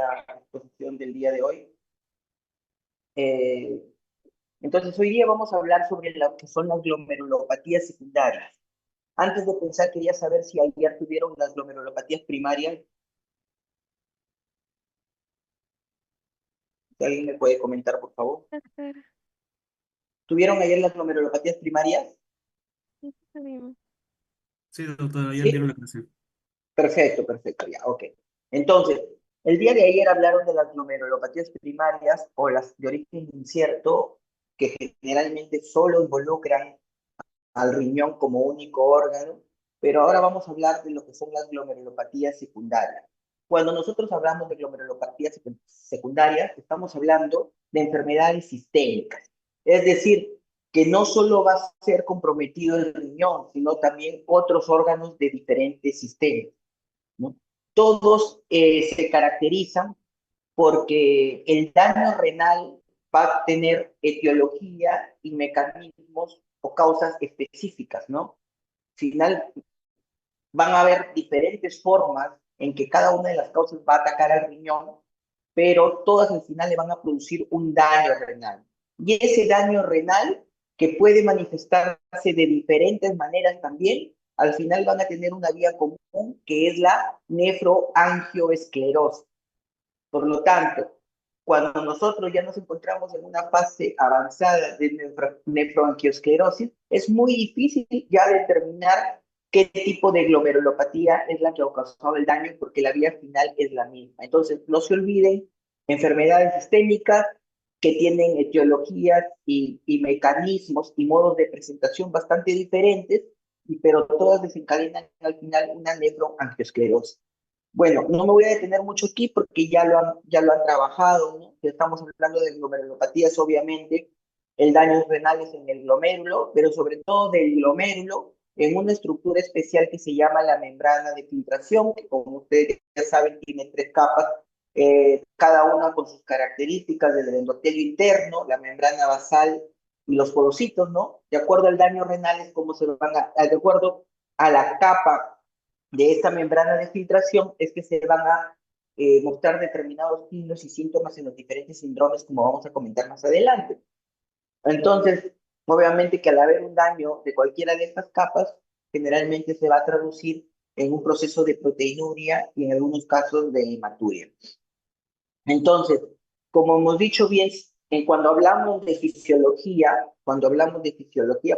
la exposición del día de hoy. Eh, entonces, hoy día vamos a hablar sobre lo que son las glomerulopatías secundarias. Antes de pensar, quería saber si ayer tuvieron las glomerulopatías primarias. Si alguien me puede comentar, por favor. Doctor, ¿Tuvieron ayer las glomerulopatías primarias? sí, sabemos. Sí, doctor, ayer Sí. dieron la clase. Perfecto, perfecto, ya, ok. Entonces, el día de ayer hablaron de las glomerulopatías primarias o las de origen incierto, que generalmente solo involucran al riñón como único órgano, pero ahora vamos a hablar de lo que son las glomerulopatías secundarias. Cuando nosotros hablamos de glomerulopatías secundarias, estamos hablando de enfermedades sistémicas, es decir, que no solo va a ser comprometido el riñón, sino también otros órganos de diferentes sistemas, ¿no? Todos se caracterizan porque el daño renal va a tener etiología y mecanismos o causas específicas, ¿no? Al final van a haber diferentes formas en que cada una de las causas va a atacar al riñón, pero todas al final le van a producir un daño renal. Y ese daño renal, que puede manifestarse de diferentes maneras también, al final van a tener una vía común, que es la nefroangioesclerosis. Por lo tanto, cuando nosotros ya nos encontramos en una fase avanzada de nefroangiosclerosis, es muy difícil ya determinar qué tipo de glomerulopatía es la que ha causado el daño, porque la vía final es la misma. Entonces, no se olviden, enfermedades sistémicas que tienen etiologías y mecanismos y modos de presentación bastante diferentes, pero todas desencadenan al final una nefroangiosclerosis. Bueno, no me voy a detener mucho aquí porque ya lo han trabajado, ¿no? Estamos hablando de glomerulopatías, obviamente, el daño renal es en el glomérulo, pero sobre todo del glomérulo en una estructura especial que se llama la membrana de filtración, que como ustedes ya saben tiene 3 capas, cada una con sus características del endotelio interno, la membrana basal y los porocitos, ¿no? De acuerdo al daño renal es como se van de acuerdo a la capa de esta membrana de filtración es que se van a mostrar determinados signos y síntomas en los diferentes síndromes, como vamos a comentar más adelante. Entonces, obviamente que al haber un daño de cualquiera de estas capas, generalmente se va a traducir en un proceso de proteinuria y en algunos casos de hematuria. Entonces, como hemos dicho bien, cuando hablamos de fisiología,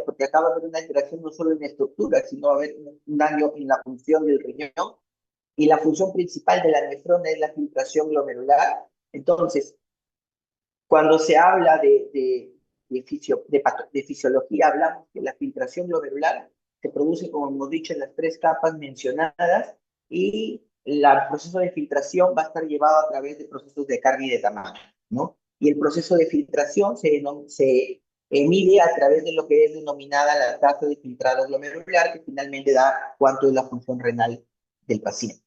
porque acaba de haber una alteración no solo en la estructura, sino va a haber un daño en la función del riñón, y la función principal de la nefrona es la filtración glomerular. Entonces, cuando se habla de fisiología, hablamos que la filtración glomerular se produce, como hemos dicho, en las 3 capas mencionadas, y el proceso de filtración va a estar llevado a través de procesos de carga y de tamaño, ¿no? Y el proceso de filtración se mide a través de lo que es denominada la tasa de filtrado glomerular, que finalmente da cuánto es la función renal del paciente.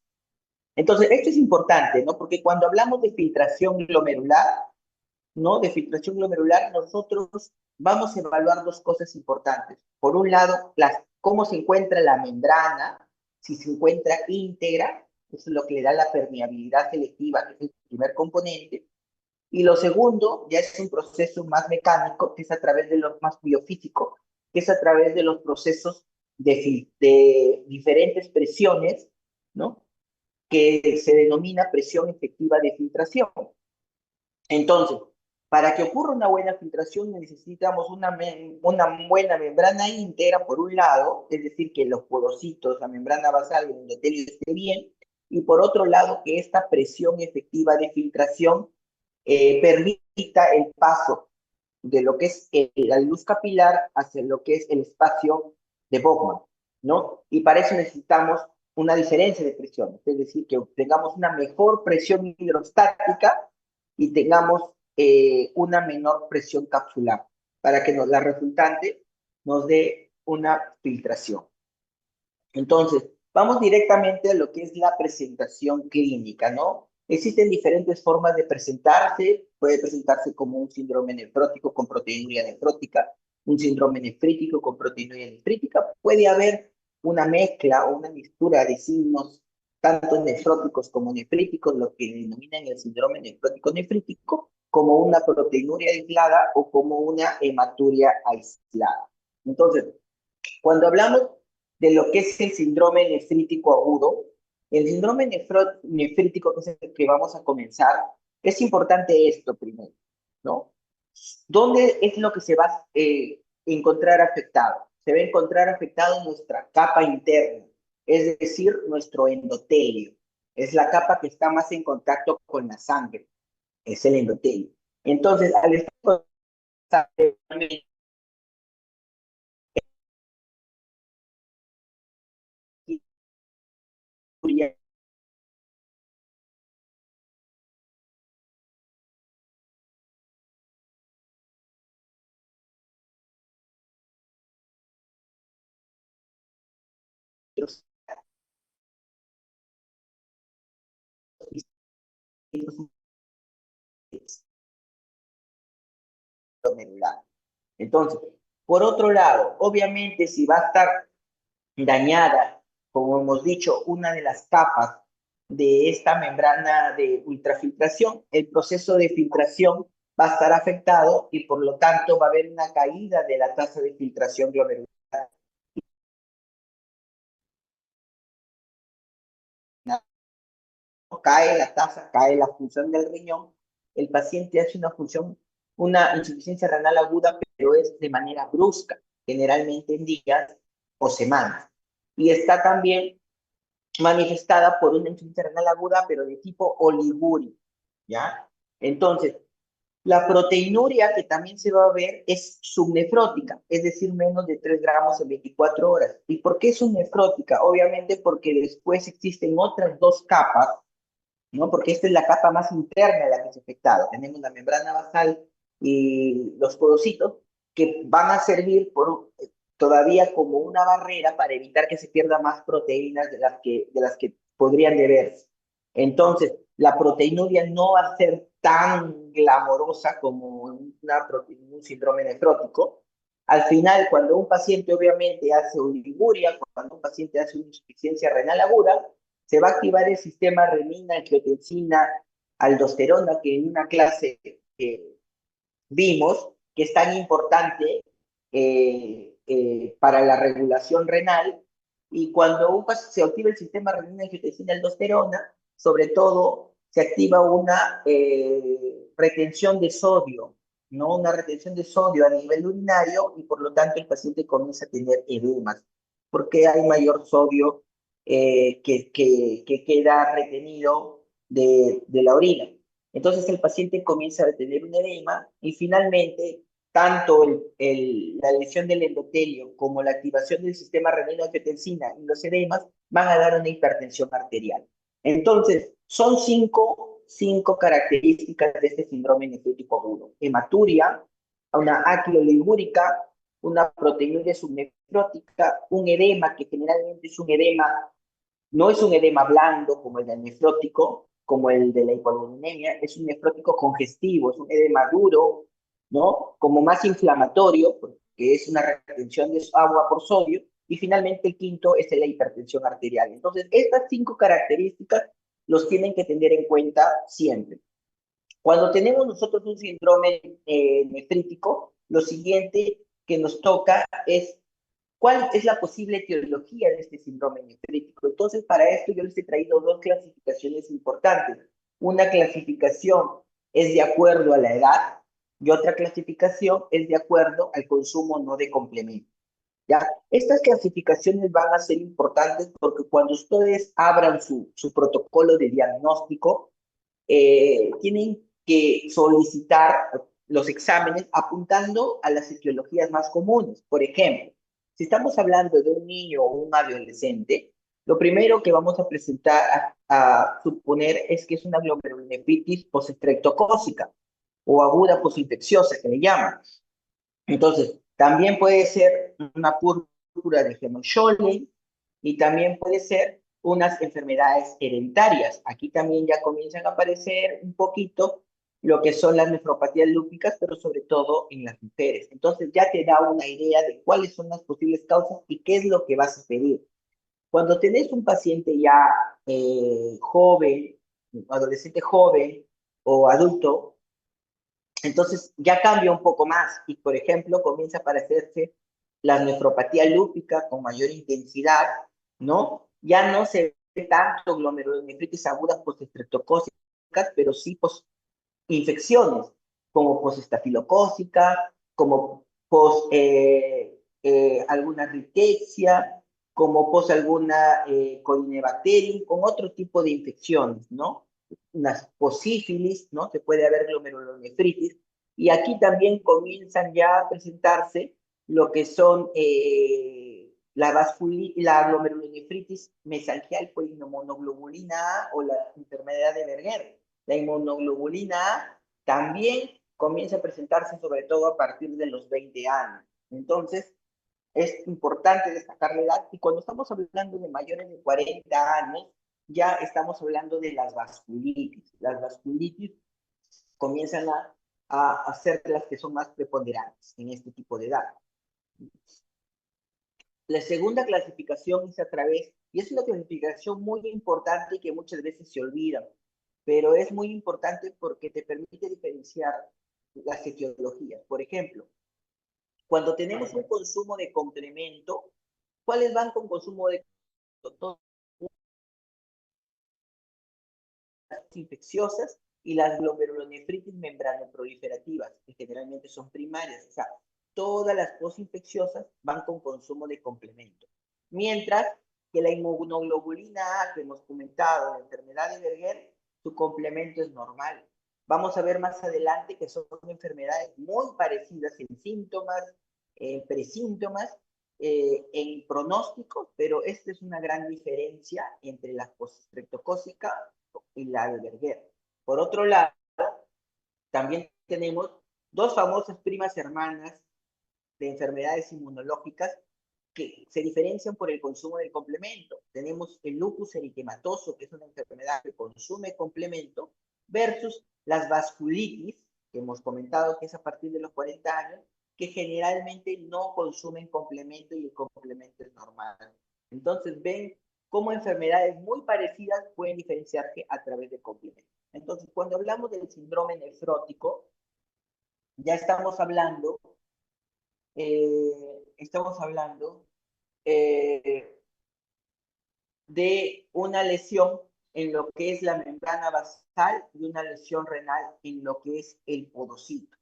Entonces, esto es importante, ¿no? Porque cuando hablamos de filtración glomerular, ¿no? De filtración glomerular, nosotros vamos a evaluar 2 cosas importantes. Por un lado, cómo se encuentra la membrana, si se encuentra íntegra, eso es lo que le da la permeabilidad selectiva, que es el primer componente. Y lo segundo, ya es un proceso más mecánico, que es a través de lo más biofísico, que es a través de los procesos de diferentes presiones, ¿no? Que se denomina presión efectiva de filtración. Entonces, para que ocurra una buena filtración necesitamos una buena membrana íntegra por un lado, es decir, que los porocitos, la membrana basal y el endotelio esté bien, y por otro lado, que esta presión efectiva de filtración permita el paso de lo que es la luz capilar hacia lo que es el espacio de Bowman, ¿no? Y para eso necesitamos una diferencia de presión, es decir, que tengamos una mejor presión hidrostática y tengamos una menor presión capsular, para que la resultante nos dé una filtración. Entonces, vamos directamente a lo que es la presentación clínica, ¿no? Existen diferentes formas de presentarse. Puede presentarse como un síndrome nefrótico con proteinuria nefrótica, un síndrome nefrítico con proteinuria nefrítica. Puede haber una mezcla o una mixtura de signos tanto nefróticos como nefríticos, lo que denominan el síndrome nefrótico-nefrítico, como una proteinuria aislada o como una hematuria aislada. Entonces, cuando hablamos de lo que es el síndrome nefrítico agudo, el síndrome nefrítico, que es el que vamos a comenzar, es importante esto primero, ¿no? ¿Dónde es lo que se va a encontrar afectado? Se va a encontrar afectado nuestra capa interna, es decir, nuestro endotelio. Es la capa que está más en contacto con la sangre, es el endotelio. Entonces, al estar con la sangre, medular. Entonces, por otro lado, obviamente si va a estar dañada, como hemos dicho, una de las capas de esta membrana de ultrafiltración, el proceso de filtración va a estar afectado y por lo tanto va a haber una caída de la tasa de filtración glomerular. Cae la tasa, cae la función del riñón, el paciente hace una insuficiencia renal aguda, pero es de manera brusca, generalmente en días o semanas. Y está también manifestada por una insuficiencia renal aguda, pero de tipo oliguria, ¿ya? Entonces, la proteinuria que también se va a ver es subnefrótica, es decir, menos de 3 gramos en 24 horas. ¿Y por qué es subnefrótica? Obviamente porque después existen otras dos capas, ¿no? Porque esta es la capa más interna de la que se ha afectado. Tenemos la membrana basal y los podocitos que van a servir todavía como una barrera para evitar que se pierda más proteínas de las que podrían deberse. Entonces, la proteinuria no va a ser tan glamorosa como un síndrome nefrótico. Al final, cuando un paciente obviamente hace oliguria, cuando un paciente hace una insuficiencia renal aguda, se va a activar el sistema renina, angiotensina, aldosterona, que en una clase vimos que es tan importante para la regulación renal. Y cuando se activa el sistema renina, angiotensina, aldosterona, sobre todo se activa una retención de sodio, ¿no? Una retención de sodio a nivel urinario y por lo tanto el paciente comienza a tener edemas, porque hay mayor sodio que queda retenido de la orina. Entonces el paciente comienza a tener un edema y finalmente tanto la lesión del endotelio como la activación del sistema renina-angiotensina y los edemas van a dar una hipertensión arterial. Entonces, son cinco características de este síndrome nefrítico agudo: hematuria, una aquiloligúrica, una proteinuria subnefrótica, un edema que generalmente es un edema, no es un edema blando como el del nefrótico, como el de la hipoalbuminemia, es un nefrótico congestivo, es un edema duro, ¿no? Como más inflamatorio, porque es una retención de agua por sodio, y finalmente el quinto es la hipertensión arterial. Entonces, estas cinco características los tienen que tener en cuenta siempre. Cuando tenemos nosotros un síndrome nefrítico, lo siguiente que nos toca es cuál es la posible etiología de este síndrome nefrítico. Entonces, para esto yo les he traído dos clasificaciones importantes. Una clasificación es de acuerdo a la edad y otra clasificación es de acuerdo al consumo no de complemento. ¿Ya? Estas clasificaciones van a ser importantes porque cuando ustedes abran su protocolo de diagnóstico, tienen que solicitar los exámenes apuntando a las etiologías más comunes. Por ejemplo, si estamos hablando de un niño o un adolescente, lo primero que vamos a presentar a suponer es que es una glomerulonefritis postestreptocócica o aguda postinfecciosa, que le llaman. Entonces, también puede ser una púrpura de Hemingway y también puede ser unas enfermedades hereditarias. Aquí también ya comienzan a aparecer un poquito lo que son las nefropatías lúpicas, pero sobre todo en las mujeres. Entonces ya te da una idea de cuáles son las posibles causas y qué es lo que vas a pedir. Cuando tenés un paciente ya joven, adolescente joven o adulto, entonces ya cambia un poco más y, por ejemplo, comienza a aparecerse la nefropatía lúpica con mayor intensidad, ¿no? Ya no se ve tanto glomerulonefritis agudas postestreptocócicas, pero sí infecciones como postestafilocócica, como alguna rickettsia, como alguna Corynebacterium, con otro tipo de infecciones, ¿no? Unas posífilis, ¿no? Se puede haber glomerulonefritis, y aquí también comienzan ya a presentarse lo que son la glomerulonefritis mesangial por inmunoglobulina A o la enfermedad de Berger. La inmunoglobulina A también comienza a presentarse sobre todo a partir de los 20 años. Entonces, es importante destacar la edad, y cuando estamos hablando de mayores de 40 años, ya estamos hablando de las vasculitis. Las vasculitis comienzan a ser las que son más preponderantes en este tipo de edad. La segunda clasificación es a través, y es una clasificación muy importante y que muchas veces se olvida, pero es muy importante porque te permite diferenciar las etiologías. Por ejemplo, cuando tenemos un consumo de complemento, ¿cuáles van con consumo de complemento? Las infecciosas y las glomerulonefritis membranoproliferativas, que generalmente son primarias. O sea, todas las posinfecciosas van con consumo de complemento. Mientras que la inmunoglobulina A que hemos comentado, la enfermedad de Berger, su complemento es normal. Vamos a ver más adelante que son enfermedades muy parecidas en síntomas, en presíntomas, en pronóstico, pero esta es una gran diferencia entre la postreptocócica y la de Berger. Por otro lado, también tenemos dos famosas primas hermanas de enfermedades inmunológicas que se diferencian por el consumo del complemento. Tenemos el lupus eritematoso, que es una enfermedad que consume complemento, versus las vasculitis, que hemos comentado que es a partir de los 40 años, que generalmente no consumen complemento y el complemento es normal. Entonces ven cómo enfermedades muy parecidas pueden diferenciarse a través del complemento. Entonces, cuando hablamos del síndrome nefrótico, ya estamos hablando eh, de una lesión en lo que es la membrana basal y una lesión renal en lo que es el podocito.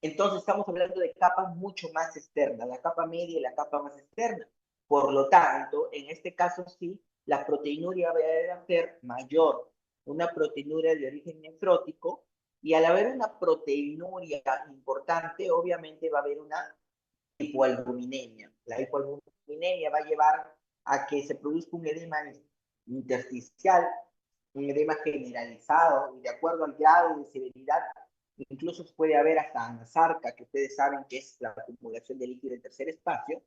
Entonces estamos hablando de capas mucho más externas, la capa media y la capa más externa. Por lo tanto, en este caso sí, la proteinuria va a ser mayor, una proteinuria de origen nefrótico, y al haber una proteinuria importante, obviamente va a haber una hipoalbuminemia. La hipoalbuminemia va a llevar a que se produzca un edema intersticial, un edema generalizado, y de acuerdo al grado de severidad, incluso puede haber hasta anasarca, que ustedes saben que es la acumulación de líquido en tercer espacio.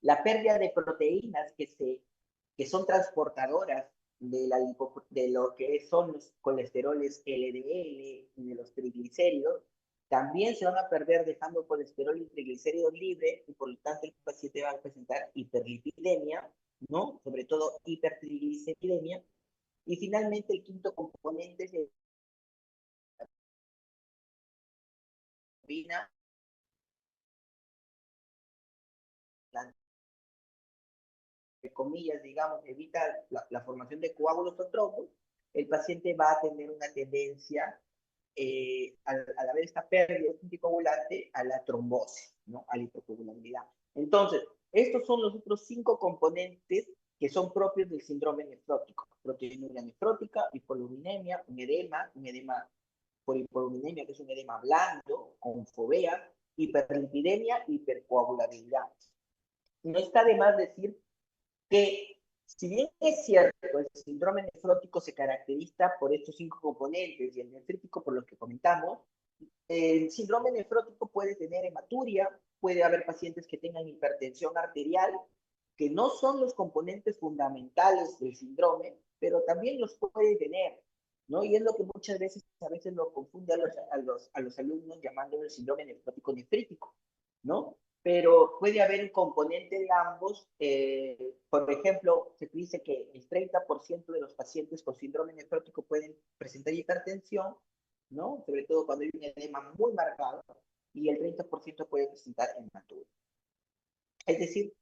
La pérdida de proteínas que son transportadoras de lo que son los colesteroles LDL y de los triglicéridos, también se van a perder dejando colesterol y triglicéridos libres, y por lo tanto el paciente va a presentar hiperlipidemia, ¿no? Sobre todo hipertrigliceridemia. Y finalmente el quinto componente es la de comillas, digamos, evita la formación de coágulos o trombos, el paciente va a tener una tendencia, al haber esta pérdida anticoagulante, a la trombosis, ¿no? A la hipocoagulabilidad. Entonces, estos son los otros 5 componentes que son propios del síndrome nefrótico: proteinuria nefrótica, hipolirubinemia, un edema por hipolirubinemia, que es un edema blando, con fovea, hiperlipidemia, hipercoagulabilidad. No está de más decir que, si bien es cierto, el síndrome nefrótico se caracteriza por estos 5 componentes y el nefrítico por los que comentamos, el síndrome nefrótico puede tener hematuria, puede haber pacientes que tengan hipertensión arterial, que no son los componentes fundamentales del síndrome, pero también los puede tener, ¿no? Y es lo que muchas veces, lo confunde a los alumnos, llamándolo el síndrome nefrótico nefrítico, ¿no? pero puede haber un componente de ambos. Por ejemplo, se dice que el 30% de los pacientes con síndrome nefrótico pueden presentar hipertensión, ¿no? Sobre todo cuando hay un edema muy marcado, y el 30% puede presentar hematura. Es decir,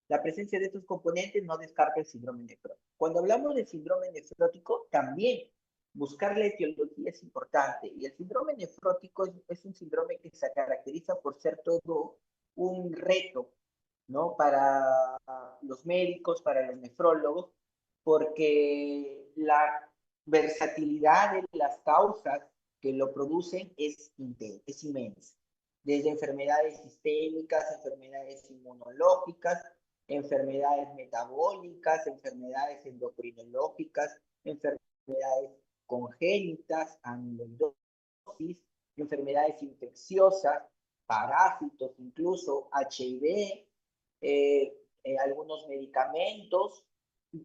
la presencia de estos componentes no descarta el síndrome nefrótico. Cuando hablamos de síndrome nefrótico, también buscar la etiología es importante. Y el síndrome nefrótico es un síndrome que se caracteriza por ser todo un reto, ¿no? Para los médicos, para los nefrólogos, porque la versatilidad de las causas que lo producen es inmensa. Desde enfermedades sistémicas, enfermedades inmunológicas, enfermedades metabólicas, enfermedades endocrinológicas, enfermedades congénitas, amiloidosis, enfermedades infecciosas, parásitos, incluso HIV, algunos medicamentos,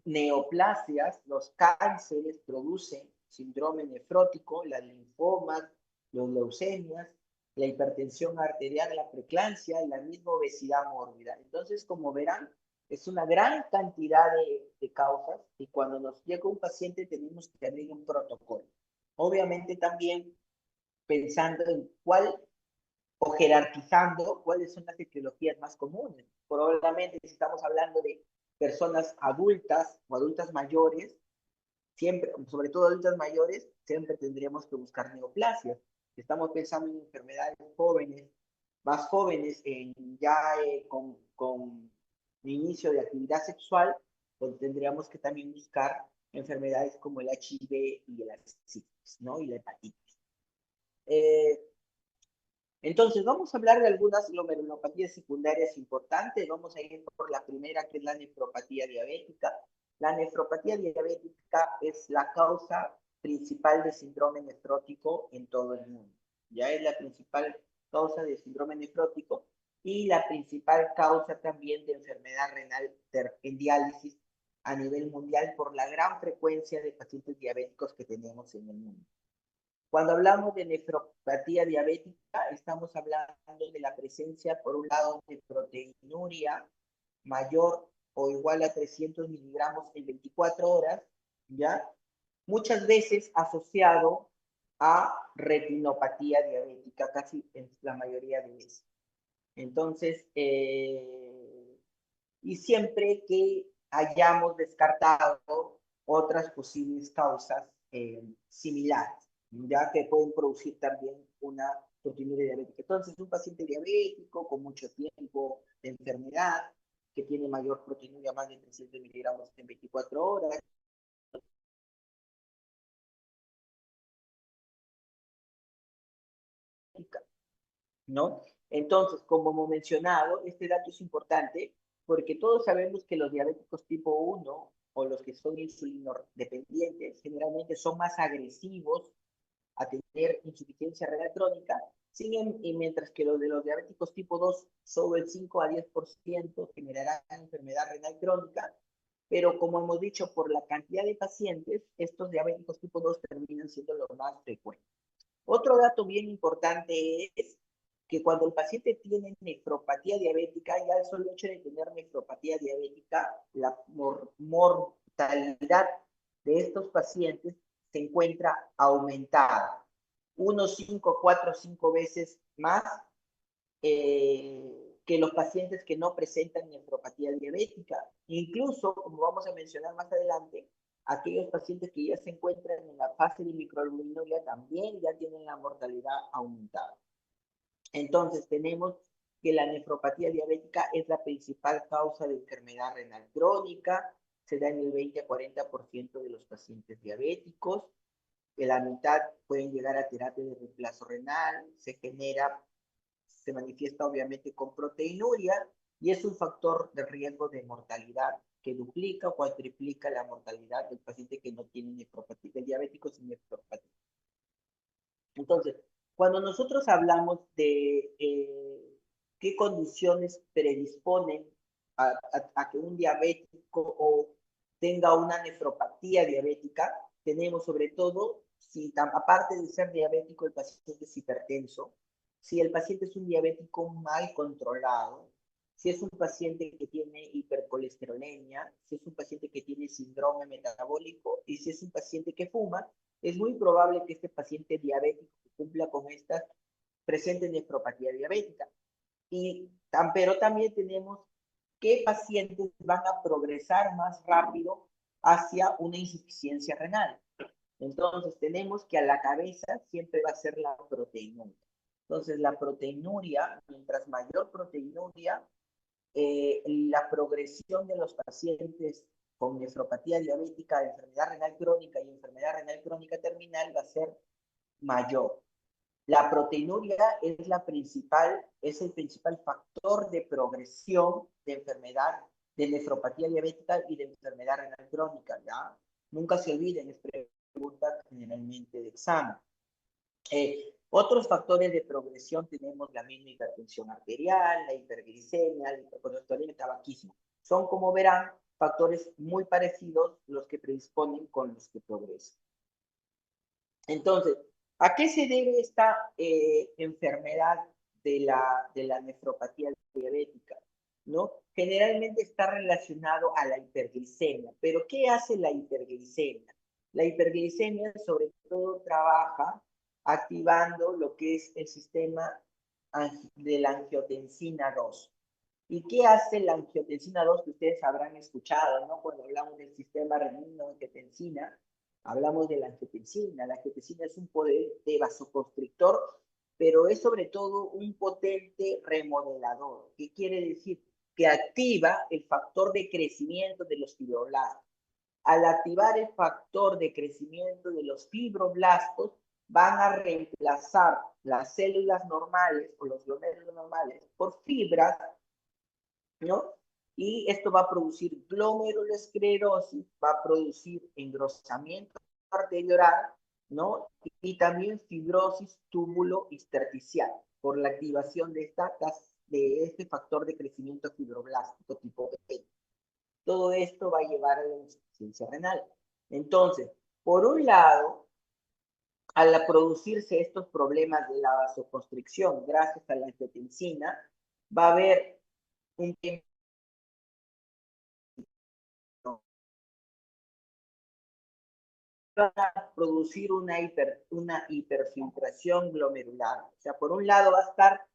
neoplasias, los cánceres producen síndrome nefrótico, las linfomas, los leucemias, la hipertensión arterial, la preeclampsia y la misma obesidad mórbida. Entonces, como verán, es una gran cantidad de causas, y cuando nos llega un paciente tenemos que abrir un protocolo. Obviamente también pensando en cuál, o jerarquizando cuáles son las etiologías más comunes. Probablemente si estamos hablando de personas adultas o adultas mayores, siempre, sobre todo adultas mayores, siempre tendríamos que buscar neoplasias. Estamos pensando en enfermedades jóvenes, más jóvenes, ya con inicio de actividad sexual, pues tendríamos que también buscar enfermedades como el HIV y la sífilis, ¿no? Y la hepatitis. Entonces, vamos a hablar de algunas glomerulopatías secundarias importantes. Vamos a ir por la primera, que es la nefropatía diabética. La nefropatía diabética es la causa principal de síndrome nefrótico en todo el mundo. Ya es la principal causa de síndrome nefrótico y la principal causa también de enfermedad renal en diálisis a nivel mundial por la gran frecuencia de pacientes diabéticos que tenemos en el mundo. Cuando hablamos de nefropatía diabética, estamos hablando de la presencia, por un lado, de proteinuria mayor o igual a 300 miligramos en 24 horas, ¿ya? Muchas veces asociado a retinopatía diabética, casi en la mayoría de veces. Entonces, y siempre que hayamos descartado otras posibles causas similares, ya que pueden producir también una proteinuria diabética. Entonces, un paciente diabético con mucho tiempo de enfermedad, que tiene mayor proteinuria, más de 300 miligramos en 24 horas, ¿no? Entonces, como hemos mencionado, este dato es importante porque todos sabemos que los diabéticos tipo 1 o los que son insulinodependientes generalmente son más agresivos a tener insuficiencia renal crónica, y mientras que los de los diabéticos tipo 2, solo el 5 a 10% generarán enfermedad renal crónica, pero como hemos dicho, por la cantidad de pacientes, estos diabéticos tipo 2 terminan siendo los más frecuentes. Otro dato bien importante es que cuando el paciente tiene nefropatía diabética, ya el solo hecho de tener nefropatía diabética, la mortalidad de estos pacientes se encuentra aumentada. 1, 5, 4, 5 veces más que los pacientes que no presentan nefropatía diabética. Incluso, como vamos a mencionar más adelante, aquellos pacientes que ya se encuentran en la fase de microalbuminuria también ya tienen la mortalidad aumentada. Entonces, tenemos que la nefropatía diabética es la principal causa de enfermedad renal crónica, se da en el 20 a 40% de los pacientes diabéticos, que la mitad pueden llegar a terapia de reemplazo renal, se manifiesta obviamente con proteinuria y es un factor de riesgo de mortalidad que duplica o cuatriplica la mortalidad del paciente que no tiene nefropatía, del diabético sin nefropatía. Entonces, cuando nosotros hablamos de qué condiciones predisponen a que un diabético o tenga una nefropatía diabética, tenemos sobre todo, si aparte de ser diabético el paciente es hipertenso, si el paciente es un diabético mal controlado, si es un paciente que tiene hipercolesterolemia, si es un paciente que tiene síndrome metabólico y si es un paciente que fuma, es muy probable que este paciente diabético que cumpla con estas presente nefropatía diabética. Pero también tenemos qué pacientes van a progresar más rápido hacia una insuficiencia renal. Entonces tenemos que a la cabeza siempre va a ser la proteinuria. Entonces la proteinuria, mientras mayor proteinuria, la progresión de los pacientes con nefropatía diabética, enfermedad renal crónica y enfermedad renal crónica terminal va a ser mayor. La proteinuria es el principal factor de progresión de enfermedad, de nefropatía diabética y de enfermedad renal crónica, ¿ya? Nunca se olviden, es pregunta generalmente de examen. Otros factores de progresión tenemos la misma hipertensión arterial, la hiperglicemia, la hipercolesterolemia, el tabaquismo. Son, como verán, factores muy parecidos los que predisponen con los que progresan. Entonces, ¿a qué se debe esta enfermedad de la nefropatía diabética? ¿No? Generalmente está relacionado a la hiperglicemia. ¿Pero qué hace la hiperglicemia? La hiperglicemia sobre todo trabaja activando lo que es el sistema de la angiotensina 2. ¿Y qué hace la angiotensina 2 que ustedes habrán escuchado, ¿no? Cuando hablamos del sistema renino-angiotensina, hablamos de la angiotensina. La angiotensina es un potente vasoconstrictor, pero es sobre todo un potente remodelador. ¿Qué quiere decir? Que activa el factor de crecimiento de los fibroblastos. Al activar el factor de crecimiento de los fibroblastos, van a reemplazar las células normales o los glomérulos normales por fibras, ¿no? Y esto va a producir glomerulosclerosis, va a producir engrosamiento arteriolar, ¿no? Y también fibrosis túbulo intersticial por la activación de este factor de crecimiento fibroblástico tipo P. Todo esto va a llevar a la insuficiencia renal. Entonces, por un lado, al producirse estos problemas de la vasoconstricción gracias a la angiotensina, va a haber un a producir una hiperfiltración glomerular. O sea, por un lado va a estar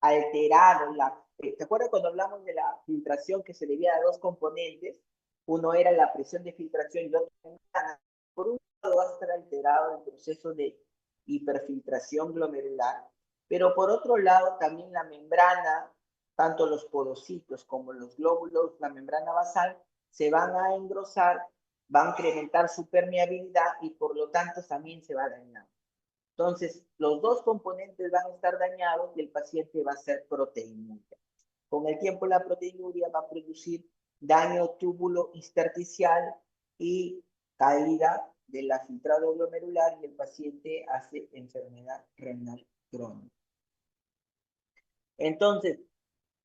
alterado. ¿Te acuerdas cuando hablamos de la filtración que se debía a dos componentes? Uno era la presión de filtración y otro era, por un lado va a estar alterado el proceso de hiperfiltración glomerular, pero por otro lado también la membrana, tanto los podocitos como los glóbulos, la membrana basal, se van a engrosar, van a incrementar su permeabilidad y por lo tanto también se va a dañar. Entonces, los dos componentes van a estar dañados y el paciente va a ser proteinuria. Con el tiempo, la proteinuria va a producir daño túbulo intersticial y caída del filtrado glomerular y el paciente hace enfermedad renal crónica. Entonces,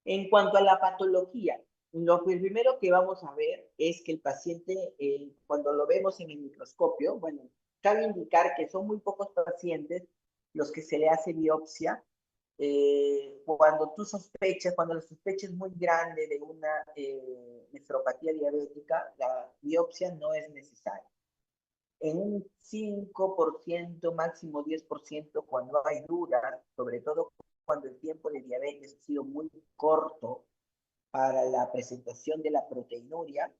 en cuanto a la patología, lo primero que vamos a ver es que el paciente, cuando lo vemos en el microscopio, bueno, cabe indicar que son muy pocos pacientes los que se le hace biopsia. Cuando la sospecha es muy grande de una nefropatía diabética, la biopsia no es necesaria. En un 5%, máximo 10%, cuando hay dudas, sobre todo cuando el tiempo de diabetes ha sido muy corto para la presentación de la proteinuria.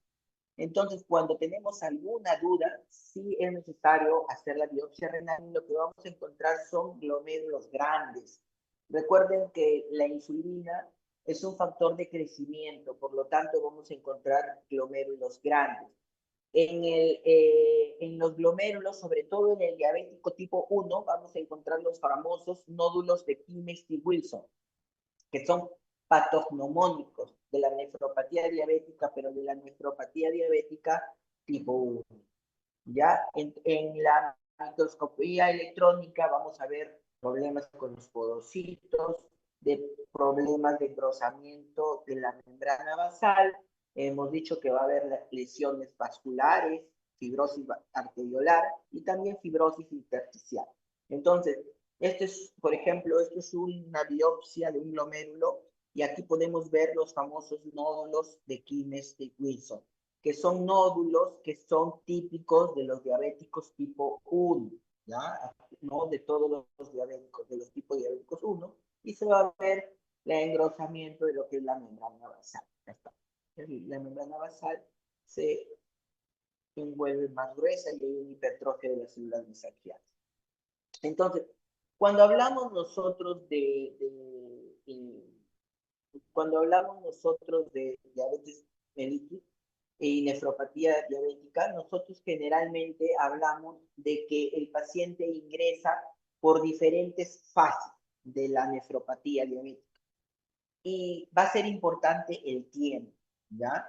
Entonces, cuando tenemos alguna duda, sí es necesario hacer la biopsia renal y lo que vamos a encontrar son glomérulos grandes. Recuerden que la insulina es un factor de crecimiento, por lo tanto vamos a encontrar glomérulos grandes. En los glomérulos, sobre todo en el diabético tipo 1, vamos a encontrar los famosos nódulos de Kimes y Wilson, que son patognomónicos de la nefropatía diabética, pero de la nefropatía diabética tipo 1. Ya en la microscopía electrónica vamos a ver problemas con los podocitos, problemas de engrosamiento de la membrana basal. Hemos dicho que va a haber lesiones vasculares, fibrosis arteriolar y también fibrosis intersticial. Entonces, por ejemplo, esto es una biopsia de un glomérulo Y aquí podemos ver los famosos nódulos de Keynes de Wilson, que son nódulos que son típicos de los diabéticos tipo 1, ¿ya? No de todos los diabéticos, de los tipos diabéticos 1, y se va a ver el engrosamiento de lo que es la membrana basal. Ya está. La membrana basal se envuelve más gruesa y hay una hipertrofia de las células mesangiales. Entonces, cuando hablamos nosotros cuando hablamos nosotros de diabetes mellitus y nefropatía diabética, nosotros generalmente hablamos de que el paciente ingresa por diferentes fases de la nefropatía diabética. Y va a ser importante el tiempo, ¿ya?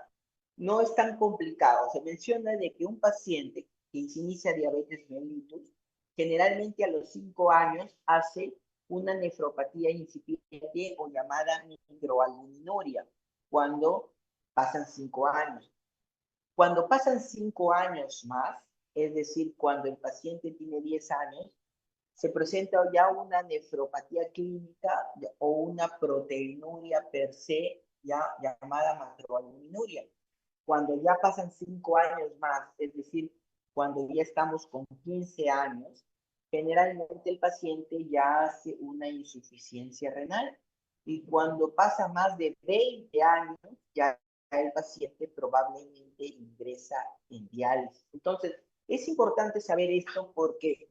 No es tan complicado. Se menciona de que un paciente que se inicia diabetes mellitus, generalmente a los 5 años hace una nefropatía incipiente o llamada microalbuminuria, cuando pasan 5 años. Cuando pasan 5 años más, es decir, cuando el paciente tiene 10 años, se presenta ya una nefropatía clínica o una proteinuria per se, ya llamada macroalbuminuria. Cuando ya pasan 5 años más, es decir, cuando ya estamos con 15 años, generalmente el paciente ya hace una insuficiencia renal. Y cuando pasa más de 20 años, ya el paciente probablemente ingresa en diálisis. Entonces, es importante saber esto porque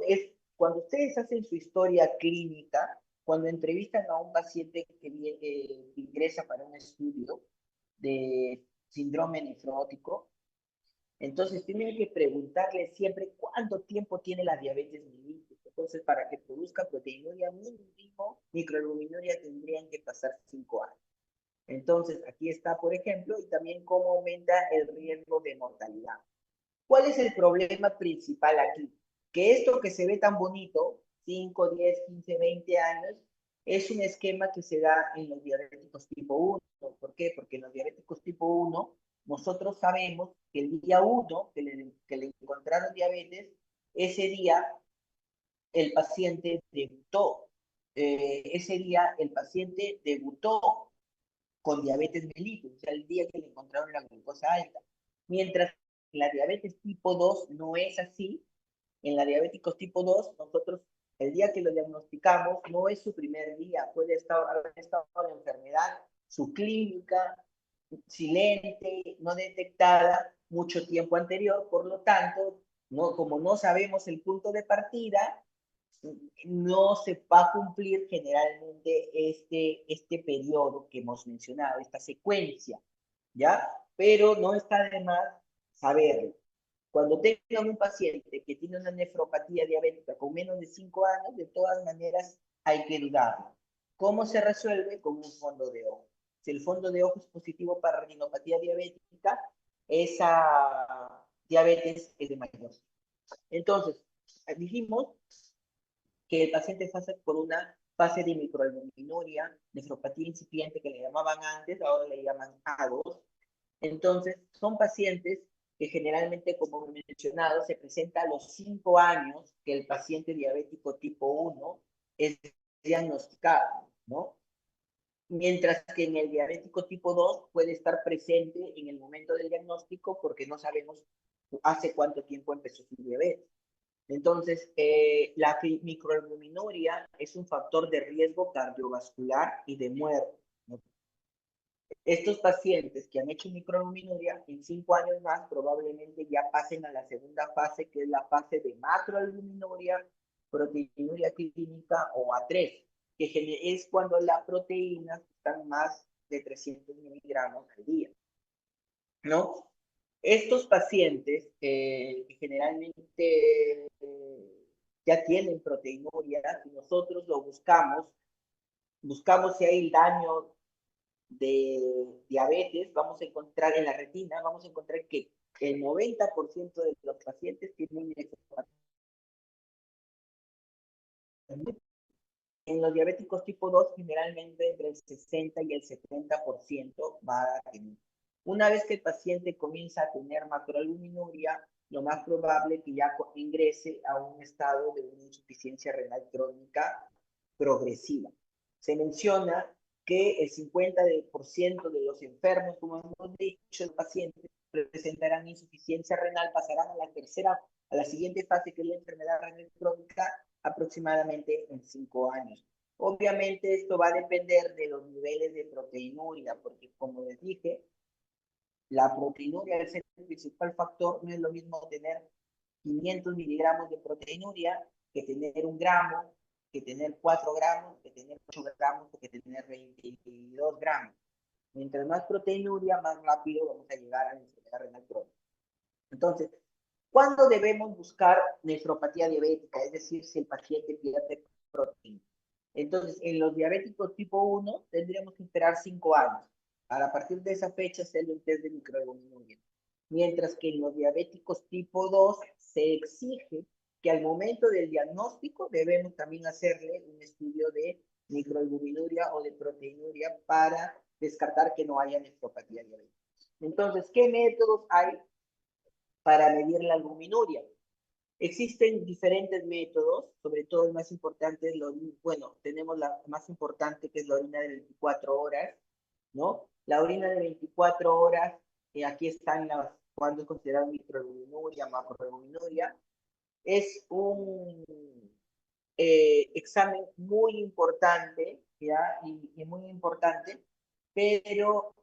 es cuando ustedes hacen su historia clínica, cuando entrevistan a un paciente que ingresa para un estudio de síndrome nefrótico, entonces tienen que preguntarle siempre cuánto tiempo tiene la diabetes mellitus. Entonces, para que produzca proteinuria mínimo, microalbuminuria tendrían que pasar 5 años. Entonces, aquí está, por ejemplo, y también cómo aumenta el riesgo de mortalidad. ¿Cuál es el problema principal aquí? Que esto que se ve tan bonito, 5, 10, 15, 20 años, es un esquema que se da en los diabéticos tipo 1. ¿Por qué? Porque en los diabéticos tipo 1, nosotros sabemos que el día 1 que le encontraron diabetes, ese día el paciente debutó. Ese día el paciente debutó con diabetes mellitus, o sea, el día que le encontraron la glucosa alta. Mientras que la diabetes tipo 2 no es así. En la diabéticos tipo 2, nosotros, el día que lo diagnosticamos, no es su primer día, puede haber estado en enfermedad, su clínica, silente, no detectada mucho tiempo anterior, por lo tanto, no, como no sabemos el punto de partida, no se va a cumplir generalmente este periodo que hemos mencionado, esta secuencia, ¿ya? Pero no está de más saberlo. Cuando tengan un paciente que tiene una nefropatía diabética con menos de 5 años, de todas maneras hay que dudarlo. ¿Cómo se resuelve? Con un fondo de ojo. Si el fondo de ojo es positivo para retinopatía diabética, esa diabetes es de mayor. Entonces, dijimos que el paciente pasa por una fase de microalbuminuria, nefropatía incipiente que le llamaban antes, ahora le llaman A2. Entonces, son pacientes que generalmente, como he mencionado, se presenta a los 5 años que el paciente diabético tipo 1 es diagnosticado, ¿no? Mientras que en el diabético tipo 2 puede estar presente en el momento del diagnóstico porque no sabemos hace cuánto tiempo empezó su diabetes. Entonces, la microalbuminuria es un factor de riesgo cardiovascular y de muerte, ¿no? Estos pacientes que han hecho microalbuminuria en 5 años más probablemente ya pasen a la segunda fase, que es la fase de macroalbuminuria, proteinuria clínica o A3, que es cuando las proteínas están más de 300 miligramos al día, ¿no? Estos pacientes que generalmente ya tienen proteinuria, si nosotros lo buscamos si hay daño de diabetes, vamos a encontrar en la retina, vamos a encontrar que el 90% de los pacientes tienen nefropatía. En los diabéticos tipo 2, generalmente entre el 60 y el 70% va a tener. Una vez que el paciente comienza a tener macroalbuminuria, lo más probable es que ya ingrese a un estado de una insuficiencia renal crónica progresiva. Se menciona que el 50% de los enfermos, como hemos dicho, los pacientes presentarán insuficiencia renal, pasarán a la siguiente fase, que es la enfermedad renal crónica, aproximadamente en 5 años. Obviamente esto va a depender de los niveles de proteinuria, porque como les dije, la proteinuria es el principal factor. No es lo mismo tener 500 miligramos de proteinuria que tener 1 gramo, que tener 4 gramos, que tener 8 gramos, que tener 22 gramos. Mientras más proteinuria, más rápido vamos a llegar a la enfermedad renal crónica. Entonces, ¿cuándo debemos buscar nefropatía diabética? Es decir, si el paciente pierde proteína. Entonces, en los diabéticos tipo 1 tendríamos que esperar 5 años para, a partir de esa fecha, hacerle un test de microalbuminuria. Mientras que en los diabéticos tipo 2 se exige que al momento del diagnóstico debemos también hacerle un estudio de microalbuminuria o de proteinuria para descartar que no haya nefropatía diabética. Entonces, ¿qué métodos hay para medir la albuminuria? Existen diferentes métodos, sobre todo el más importante es bueno, tenemos la más importante, que es la orina de 24 horas, ¿no? La orina de 24 horas, aquí están cuando es considerado microalbuminuria, macroalbuminuria. Es un examen muy importante, ¿ya? Y muy importante, pero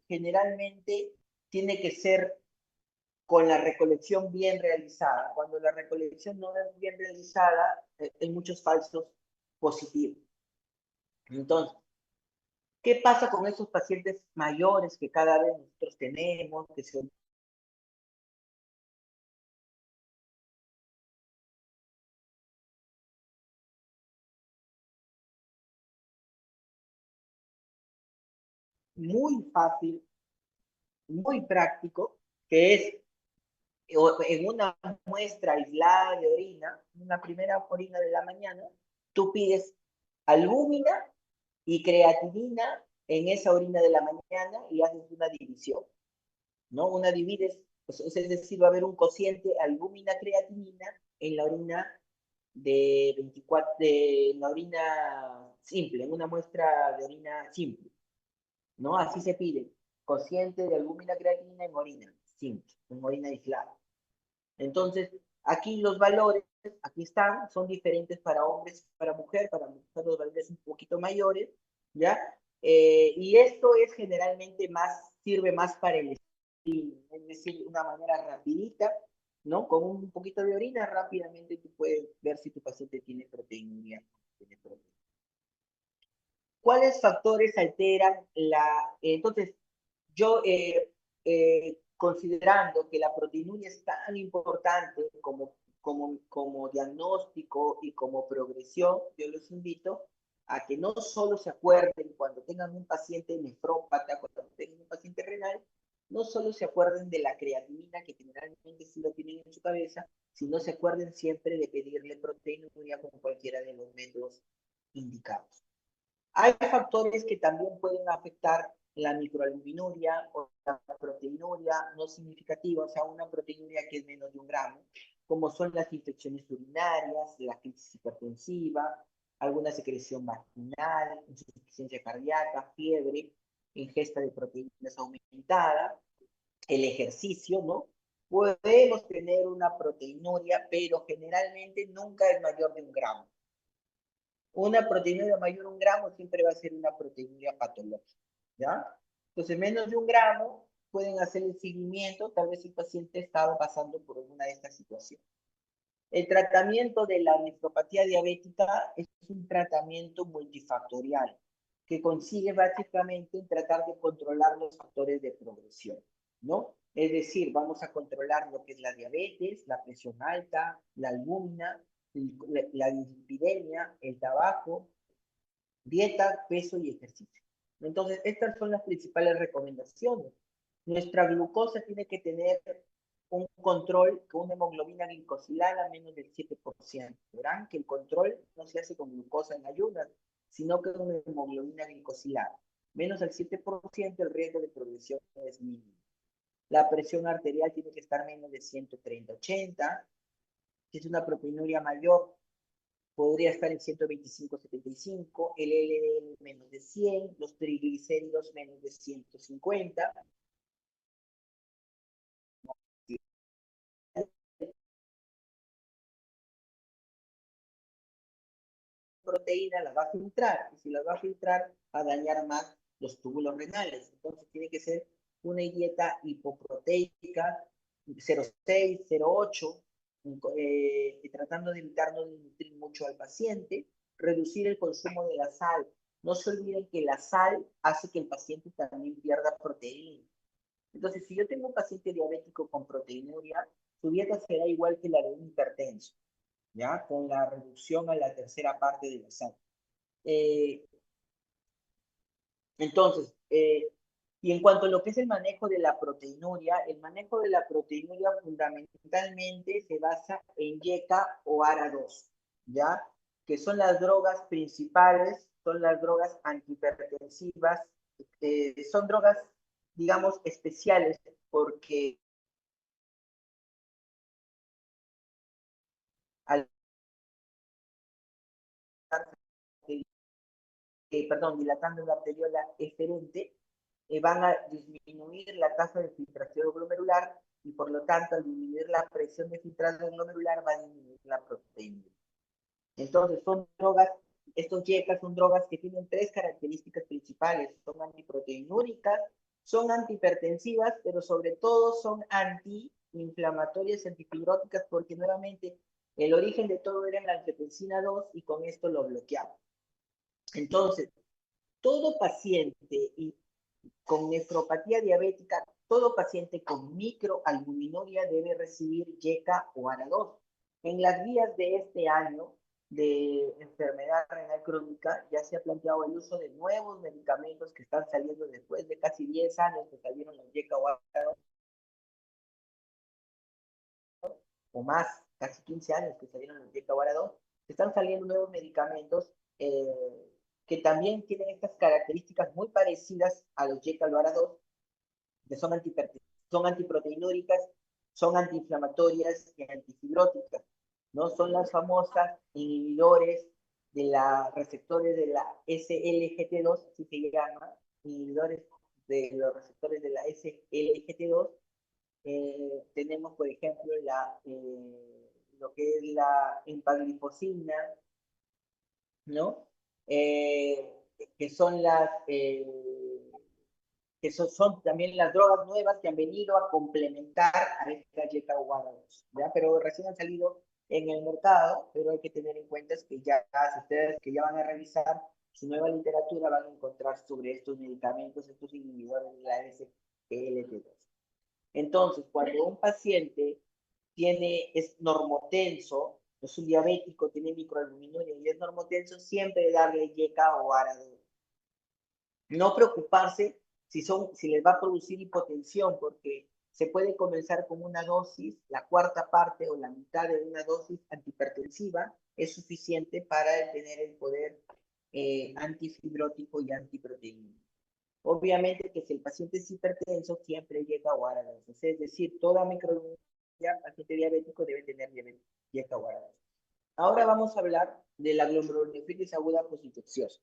generalmente tiene que ser con la recolección bien realizada. Cuando la recolección no es bien realizada, hay muchos falsos positivos. Entonces, ¿qué pasa con esos pacientes mayores que cada vez nosotros tenemos, que son muy fácil, muy práctico, que es en una muestra aislada de orina, una primera orina de la mañana, tú pides albúmina y creatinina en esa orina de la mañana y haces una división, ¿no? Una divides, pues, es decir, va a haber un cociente albúmina-creatinina en la orina de 24, de la orina simple, en una muestra de orina simple, ¿no? Así se pide, cociente de albúmina-creatinina en orina simple, en orina aislada. Entonces, aquí los valores, aquí están, son diferentes para hombres y para mujeres los valores un poquito mayores, ¿ya? Y esto es generalmente sirve más para el estilo, es decir, una manera rapidita, ¿no? Con un poquito de orina, rápidamente tú puedes ver si tu paciente tiene proteinuria. ¿Cuáles factores alteran entonces, yo, considerando que la proteinuria es tan importante como diagnóstico y como progresión, yo los invito a que no solo se acuerden cuando tengan un paciente nefrópata, cuando tengan un paciente renal, no solo se acuerden de la creatinina, que generalmente sí lo tienen en su cabeza, sino se acuerden siempre de pedirle proteinuria con cualquiera de los métodos indicados. Hay factores que también pueden afectar la microalbuminuria o la proteinuria no significativa, o sea, una proteinuria que es menos de 1 gramo, como son las infecciones urinarias, la crisis hipertensiva, alguna secreción vaginal, insuficiencia cardíaca, fiebre, ingesta de proteínas aumentada, el ejercicio, ¿no? Podemos tener una proteinuria, pero generalmente nunca es mayor de 1 gramo. Una proteinuria mayor a 1 gramo siempre va a ser una proteinuria patológica, ¿ya? Entonces, menos de 1 gramo pueden hacer el seguimiento, tal vez el paciente estaba pasando por alguna de estas situaciones. El tratamiento de la nefropatía diabética es un tratamiento multifactorial que consigue básicamente en tratar de controlar los factores de progresión, ¿no? Es decir, vamos a controlar lo que es la diabetes, la presión alta, la albúmina, la dislipidemia, el tabaco, dieta, peso y ejercicio. Entonces, estas son las principales recomendaciones. Nuestra glucosa tiene que tener un control con una hemoglobina glicosilada menos del 7%. Verán que el control no se hace con glucosa en ayunas, sino con una hemoglobina glicosilada. Menos del 7%, el riesgo de progresión es mínimo. La presión arterial tiene que estar menos de 130/80. Si es una proteinuria mayor podría estar en 125-75, el LDL menos de 100, los triglicéridos menos de 150. Proteína la va a filtrar, y si la va a filtrar, va a dañar más los túbulos renales. Entonces tiene que ser una dieta hipoproteica, 0,6, 0,8, tratando de evitar no nutrir mucho al paciente, reducir el consumo de la sal. No se olviden que la sal hace que el paciente también pierda proteína. Entonces, si yo tengo un paciente diabético con proteinuria, su dieta será igual que la de un hipertenso, ¿ya? Con la reducción a la tercera parte de la sal. Entonces, y en cuanto a lo que es el manejo de la proteinuria, el manejo de la proteinuria fundamentalmente se basa en YECA o ARA2, ¿ya? Que son las drogas principales, son las drogas antihipertensivas, son drogas, digamos, especiales porque al dilatando la arteriola eferente, van a disminuir la tasa de filtración glomerular y por lo tanto al disminuir la presión de filtrado glomerular va a disminuir la proteína. Entonces son drogas, estos YECA son drogas que tienen tres características principales, son antiproteinúricas, son antihipertensivas, pero sobre todo son antiinflamatorias y antifibróticas porque nuevamente el origen de todo era la angiotensina 2 y con esto lo bloqueamos. Entonces, todo paciente con nefropatía diabética, todo paciente con microalbuminuria debe recibir YECA o ARA2. En las guías de este año de enfermedad renal crónica ya se ha planteado el uso de nuevos medicamentos que están saliendo después de casi 10 años que salieron los YECA o ARA2, o más, casi 15 años que salieron los YECA o ARA2, están saliendo nuevos medicamentos que también tienen estas características muy parecidas a los YECA o ARA2, que son antiproteinúricas, son antiinflamatorias y antifibróticas, ¿no? Son las famosas inhibidores de la receptores de la SLGT2, así se llama, inhibidores de los receptores de la SLGT2. Tenemos, por ejemplo, lo que es la empaglifosina, ¿no? Que son que son también las drogas nuevas que han venido a complementar a esta YECA o ARA2, ¿ya? Pero recién han salido en el mercado, pero hay que tener en cuenta que ya, si ustedes que ya van a revisar su nueva literatura, van a encontrar sobre estos medicamentos, estos inhibidores de la SGLT2. Entonces, cuando un paciente es normotenso, es un diabético, tiene microalbuminuria y es normotenso, siempre darle YECA o ARA2. No preocuparse si les va a producir hipotensión, porque se puede comenzar con una dosis, la cuarta parte o la mitad de una dosis antihipertensiva es suficiente para tener el poder antifibrótico y antiproteínico. Obviamente que si el paciente es hipertenso, siempre llega a ARA2. Es decir, toda microalbuminuria, paciente diabético debe tener YECA o ARA2. Ahora vamos a hablar de la glomerulonefritis aguda postinfecciosa.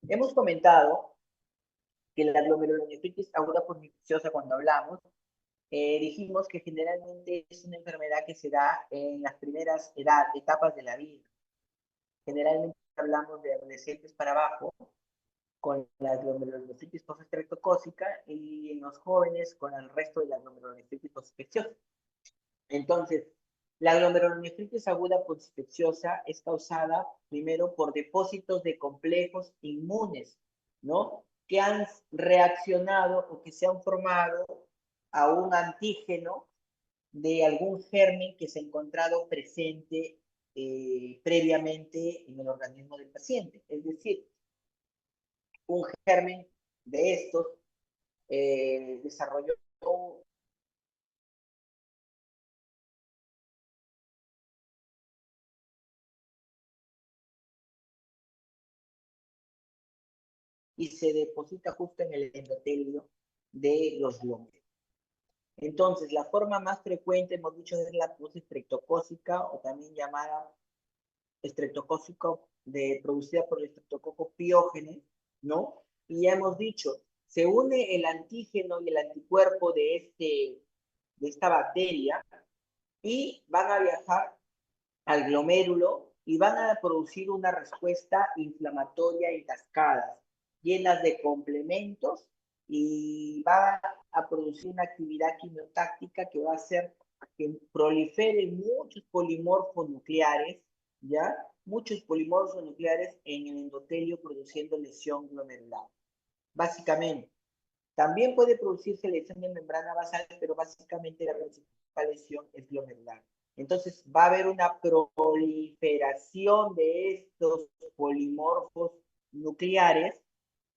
Hemos comentado que la glomerulonefritis aguda postinfecciosa, cuando hablamos, dijimos que generalmente es una enfermedad que se da en las primeras etapas de la vida. Generalmente hablamos de adolescentes para abajo, con la glomerulonefritis postestreptocócica, y en los jóvenes con el resto de la glomerulonefritis postinfecciosa. Entonces, la glomerulonefritis aguda postinfecciosa es causada primero por depósitos de complejos inmunes, ¿no? Que han reaccionado o que se han formado a un antígeno de algún germen que se ha encontrado presente previamente en el organismo del paciente. Es decir, un germen de estos desarrolló y se deposita justo en el endotelio de los glómerulos. Entonces, la forma más frecuente, hemos dicho, es la postestreptocócica o también llamada estreptocócico producida por el estreptococo piógenes, ¿no? Y ya hemos dicho, se une el antígeno y el anticuerpo de esta bacteria y van a viajar al glomérulo y van a producir una respuesta inflamatoria en cascadas, llenas de complementos y va a producir una actividad quimiotáctica que va a hacer que proliferen muchos polimorfos nucleares, ¿ya? Muchos polimorfos nucleares en el endotelio produciendo lesión glomerular. Básicamente, también puede producirse lesión de membrana basal, pero básicamente la principal lesión es glomerular. Entonces va a haber una proliferación de estos polimorfos nucleares,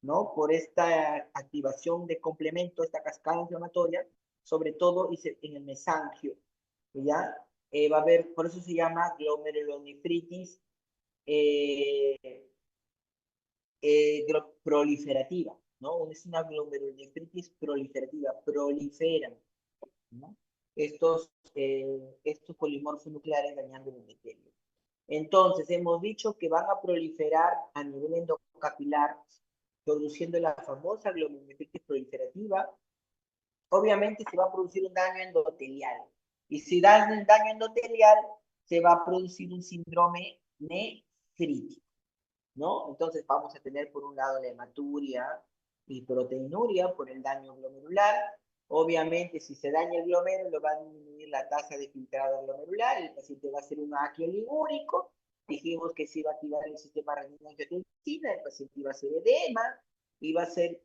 ¿no? Por esta activación de complemento, esta cascada inflamatoria, sobre todo en el mesangio, ¿ya? Va a haber, por eso se llama glomerulonefritis eh, proliferativa, ¿no? Es una glomerulonefritis proliferativa, proliferan, ¿no? Estos polimorfos nucleares dañando el endotelio. Entonces, hemos dicho que van a proliferar a nivel endocapilar, produciendo la famosa glomerulonefritis proliferativa. Obviamente se va a producir un daño endotelial. Y si da un daño endotelial, se va a producir un síndrome nefrítico, ¿no? Entonces vamos a tener por un lado la hematuria y proteinuria por el daño glomerular. Obviamente, si se daña el glomérulo, va a disminuir la tasa de filtrado glomerular, el paciente va a ser un ácido ligúrico, dijimos que se iba a activar el sistema renina-angiotensina, el paciente iba a ser edema, iba a ser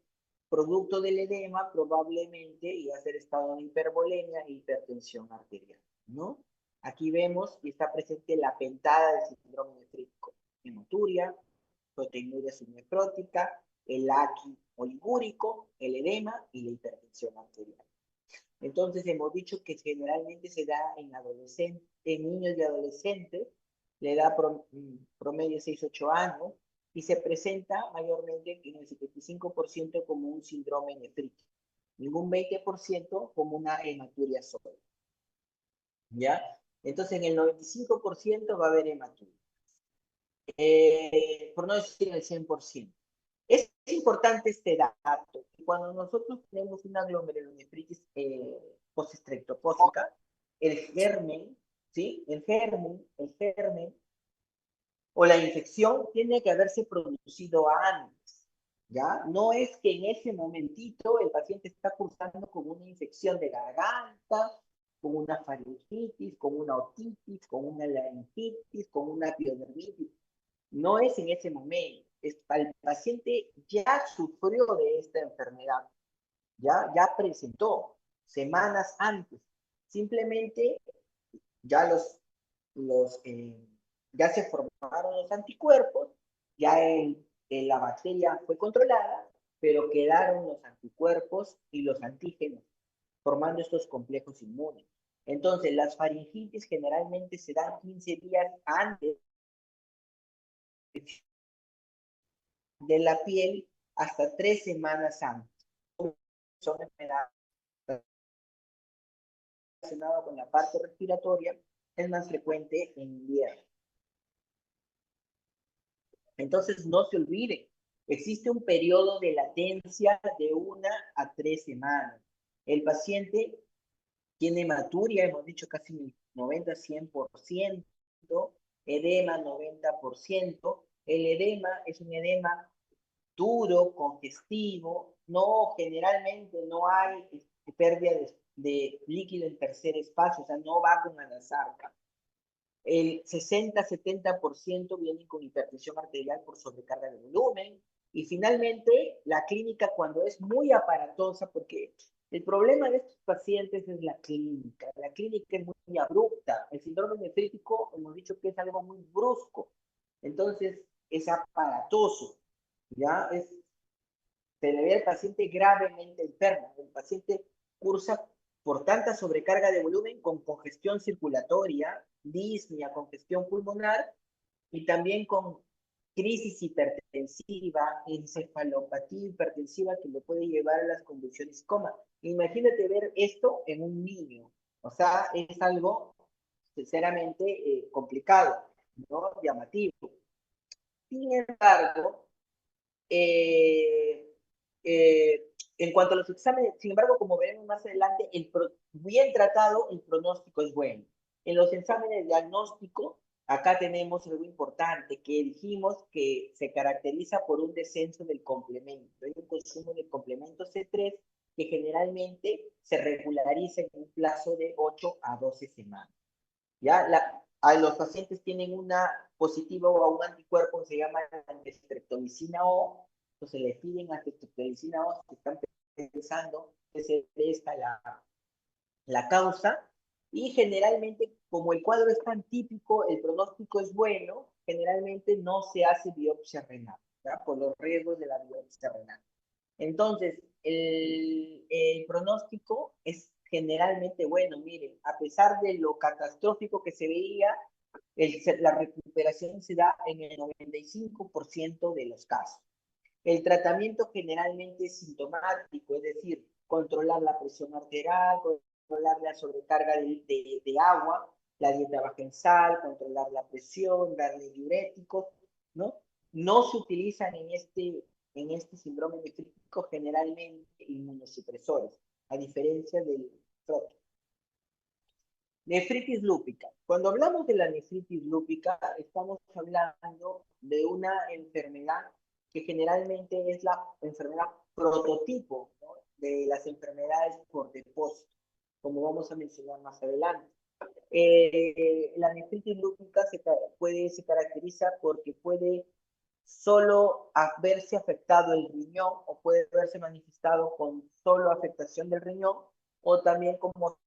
producto del edema, probablemente iba a ser estado de hipervolemia e hipertensión arterial, ¿no? Aquí vemos que está presente la pentada del síndrome nefrítico, hematuria, proteinuria subnefrótica, el AQI oligúrico, el edema y la hipertensión arterial. Entonces hemos dicho que generalmente se da en adolescentes, en niños y adolescentes, le da promedio 6-8 años y se presenta mayormente en el 75% como un síndrome nefrítico, en un 20% como una hematuria sola. ¿Ya? Entonces en el 95% va a haber hematuria. Por no decir el 100%. Es importante este dato. Cuando nosotros tenemos una glomerulonefritis postestreptocócica, el germen, ¿sí? El germen o la infección tiene que haberse producido antes, ¿ya? No es que en ese momentito el paciente está cursando con una infección de garganta, con una faringitis, con una otitis, con una laringitis, con una piodermitis. No es en ese momento. El paciente ya sufrió de esta enfermedad, ya presentó semanas antes. Simplemente ya ya se formaron los anticuerpos, ya la bacteria fue controlada, pero quedaron los anticuerpos y los antígenos, formando estos complejos inmunes. Entonces, las faringitis generalmente se dan 15 días antes de la piel hasta 3 semanas antes. Son enfermedades relacionadas con la parte respiratoria, es más frecuente en invierno. Entonces, no se olviden, existe un periodo de latencia de 1 a 3 semanas. El paciente tiene hematuria, hemos dicho casi 90-100%, edema 90%. El edema es un edema duro, congestivo, generalmente no hay pérdida de líquido en tercer espacio, o sea, no va con anasarca. El 60-70% viene con hipertensión arterial por sobrecarga de volumen. Y finalmente, la clínica cuando es muy aparatosa, porque el problema de estos pacientes es la clínica. La clínica es muy abrupta. El síndrome nefrítico, hemos dicho que es algo muy brusco. Entonces, es aparatoso. ¿Ya? Se le ve al paciente gravemente enfermo. El paciente cursa por tanta sobrecarga de volumen con congestión circulatoria, disnea, congestión pulmonar y también con crisis hipertensiva, encefalopatía hipertensiva que lo puede llevar a las convulsiones coma. Imagínate ver esto en un niño. O sea, es algo sinceramente complicado, ¿no? Llamativo. Sin embargo, eh, en cuanto a los exámenes, sin embargo, como veremos más adelante, bien tratado, el pronóstico es bueno. En los exámenes de diagnóstico, acá tenemos algo importante, que dijimos que se caracteriza por un descenso del complemento. Hay un consumo del complemento C3 que generalmente se regulariza en un plazo de 8 a 12 semanas. ¿Ya? A los pacientes tienen una positiva o un anticuerpo que se llama streptomicina O, entonces le piden a streptomicina O, se están pensando que es esta la causa, y generalmente, como el cuadro es tan típico, el pronóstico es bueno, generalmente no se hace biopsia renal, ¿ya? Por los riesgos de la biopsia renal. Entonces, el pronóstico es generalmente bueno. Miren, a pesar de lo catastrófico que se veía, la recuperación se da en el 95% de los casos. El tratamiento generalmente es sintomático, es decir, controlar la presión arterial, controlar la sobrecarga de agua, la dieta baja en sal, controlar la presión, darle diuréticos, ¿no? No se utilizan en este síndrome nefrítico generalmente inmunosupresores, a diferencia del otro. Nefritis lúpica. Cuando hablamos de la nefritis lúpica, estamos hablando de una enfermedad que generalmente es la enfermedad prototipo, ¿no? De las enfermedades por depósito, como vamos a mencionar más adelante. La nefritis lúpica se caracteriza porque puede solo verse afectado el riñón o puede verse manifestado con solo afectación del riñón o también como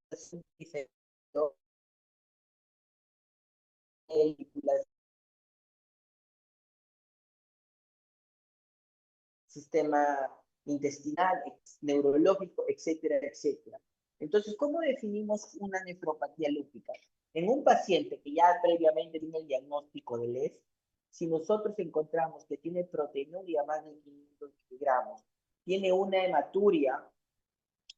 sistema intestinal, neurológico, etcétera, etcétera. Entonces, ¿cómo definimos una nefropatía lúpica? En un paciente que ya previamente tiene el diagnóstico de LES, si nosotros encontramos que tiene proteinuria más de 500 miligramos, tiene una hematuria,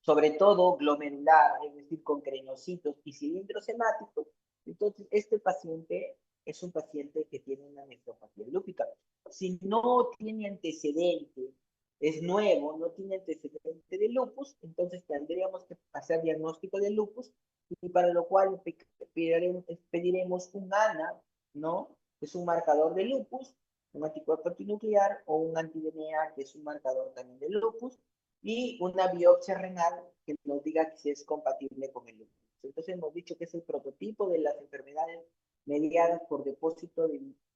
sobre todo glomerular, es decir, con crenocitos y cilindros hemáticos, entonces este paciente es un paciente que tiene una nefropatía lúpica. Si no tiene antecedente, es nuevo, no tiene antecedente de lupus, entonces tendríamos que hacer diagnóstico de lupus y para lo cual pediremos un ANA, ¿no? Es un marcador de lupus, un anticuerpo antinuclear o un anti-DNA, que es un marcador también de lupus, y una biopsia renal que nos diga si es compatible con el lupus. Entonces hemos dicho que es el prototipo de las enfermedades mediadas por depósito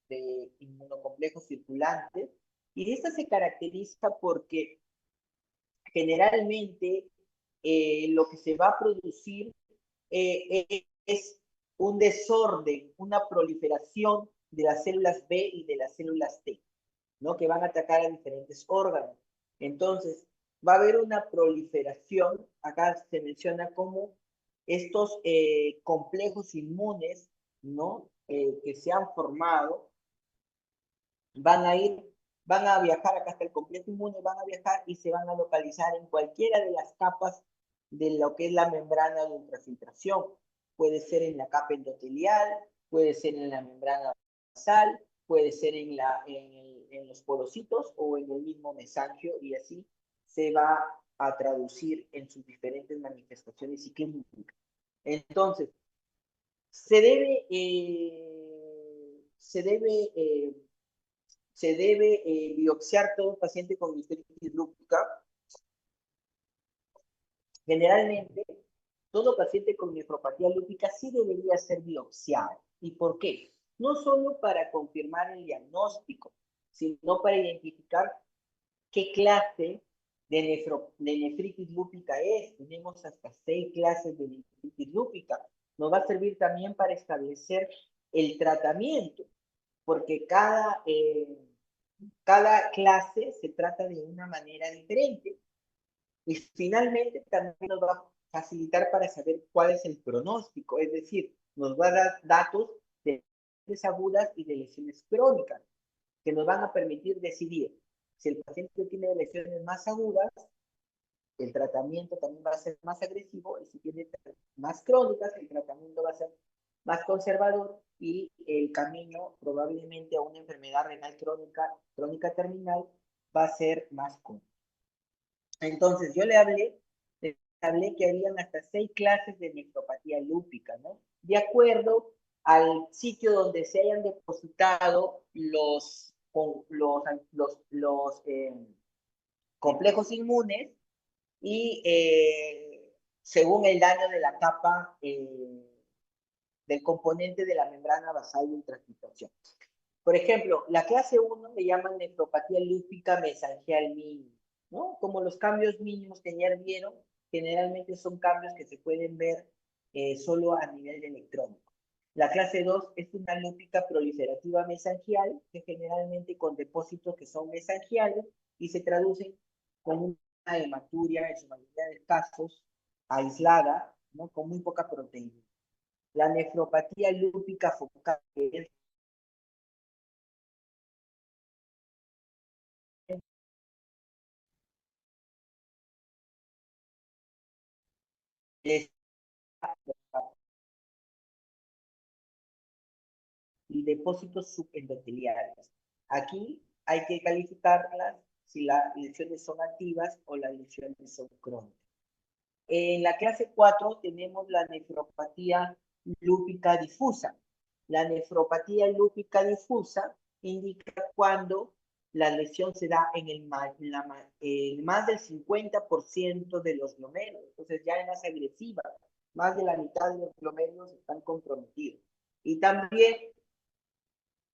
de inmunocomplejos circulantes, y esta se caracteriza porque generalmente lo que se va a producir es un desorden, una proliferación de las células B y de las células T, ¿no? Que van a atacar a diferentes órganos. Entonces, va a haber una proliferación, acá se menciona como estos complejos inmunes, ¿no? Que se han formado, van a viajar, acá está el complejo inmune, van a viajar y se van a localizar en cualquiera de las capas de lo que es la membrana de ultrafiltración. Puede ser en la capa endotelial, puede ser en la membrana basal, puede ser en los porocitos o en el mismo mesangio, y así se va a traducir en sus diferentes manifestaciones y clínicas. Entonces, se debe biopsiar todo paciente con nefritis lúpica. Generalmente, todo paciente con nefropatía lúpica sí debería ser biopsiado. ¿Y por qué? No solo para confirmar el diagnóstico, sino para identificar qué clase de nefritis lúpica es. Tenemos hasta 6 clases de nefritis lúpica. Nos va a servir también para establecer el tratamiento, porque cada clase se trata de una manera diferente. Y finalmente también nos va a facilitar para saber cuál es el pronóstico, es decir, nos va a dar datos de lesiones agudas y de lesiones crónicas. que nos van a permitir decidir si el paciente tiene lesiones más agudas, el tratamiento también va a ser más agresivo, y si tiene más crónicas, el tratamiento va a ser más conservador y el camino probablemente a una enfermedad renal crónica terminal va a ser más corto. Entonces, yo le hablé que habían hasta 6 clases de nefropatía lúpica, ¿no? De acuerdo al sitio donde se hayan depositado los complejos inmunes y según el daño de la capa del componente de la membrana basal de ultrafiltración. Por ejemplo, la clase 1 le llaman nefropatía lúpica mesangial mínima, ¿no? Como los cambios mínimos que ya vieron, generalmente son cambios que se pueden ver solo a nivel electrónico. La clase 2 es una lúpica proliferativa mesangial, que generalmente con depósitos que son mesangiales y se traducen con una hematuria, en su mayoría de casos, aislada, ¿no? Con muy poca proteína. La nefropatía lúpica focal, que es y depósitos subendoteliales. Aquí hay que calificarlas si las lesiones son activas o las lesiones son crónicas. En la clase 4 tenemos la nefropatía lúpica difusa. La nefropatía lúpica difusa indica cuando la lesión se da en el más del 50% de los glomérulos. Entonces ya es más agresiva. Más de la mitad de los glomérulos están comprometidos. Y también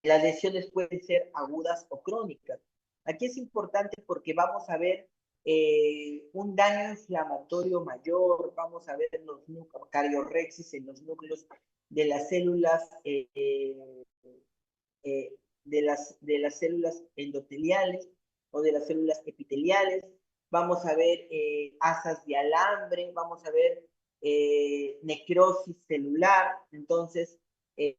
las lesiones pueden ser agudas o crónicas. Aquí es importante porque vamos a ver un daño inflamatorio mayor, vamos a ver los cariorrexis en los núcleos de las células de las células endoteliales o de las células epiteliales, vamos a ver asas de alambre, vamos a ver necrosis celular. Entonces, eh,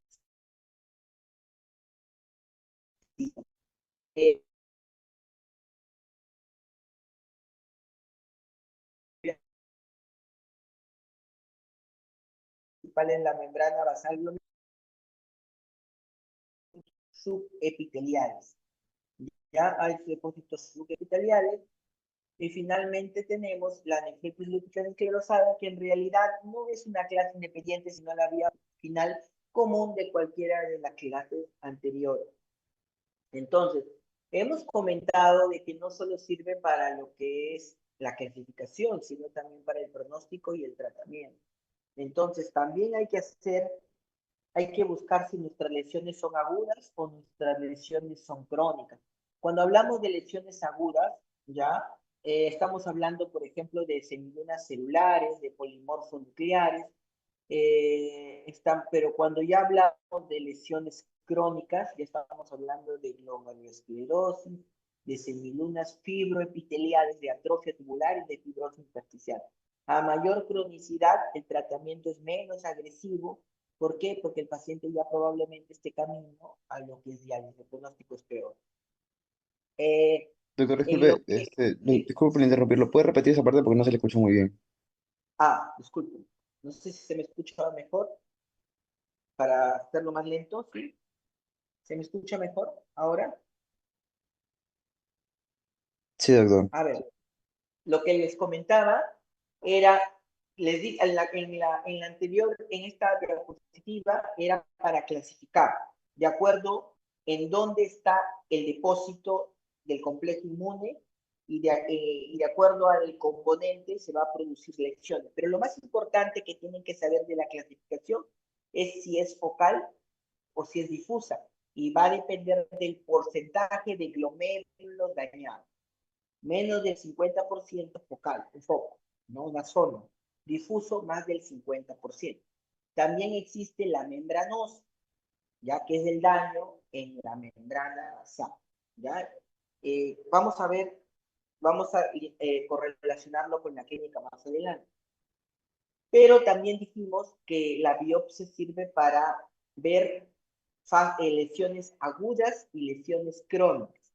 en la membrana basal subepiteliales. Ya hay depósitos subepiteliales y finalmente tenemos la nefritis lúpica esclerosada, que en realidad no es una clase independiente, sino la vía final común de cualquiera de las clases anteriores. Entonces, hemos comentado de que no solo sirve para lo que es la clasificación, sino también para el pronóstico y el tratamiento. Entonces, también hay que buscar si nuestras lesiones son agudas o nuestras lesiones son crónicas. Cuando hablamos de lesiones agudas, ya estamos hablando, por ejemplo, de semilunas celulares, de polimorfos nucleares, pero cuando ya hablamos de lesiones crónicas, ya estamos hablando de glomerulosclerosis, de semilunas fibroepiteliales, de atrofia tubular y de fibrosis intersticial. A mayor cronicidad, el tratamiento es menos agresivo. ¿Por qué? Porque el paciente ya probablemente esté camino a lo que es diálisis, el pronóstico es peor. Doctor, En lo disculpe, que, sí. disculpe por interrumpirlo. ¿Puede repetir esa parte porque no se le escucha muy bien? Disculpe. No sé si se me escucha mejor para hacerlo más lento, ¿sí? ¿Se me escucha mejor ahora? Sí, doctor. A ver, lo que les comentaba era, les di en la anterior, en esta diapositiva, era para clasificar de acuerdo en dónde está el depósito del complejo inmune y de acuerdo al componente se va a producir lesiones. Pero lo más importante que tienen que saber de la clasificación es si es focal o si es difusa, y va a depender del porcentaje de glomérulos dañados. Menos del 50% focal, un foco, ¿no? Una zona. Difuso, más del 50%. También existe la membranosa, ya que es el daño en la membrana basal, ¿ya? Vamos a ver, vamos a correlacionarlo con la clínica más adelante. Pero también dijimos que la biopsia sirve para ver lesiones agudas y lesiones crónicas.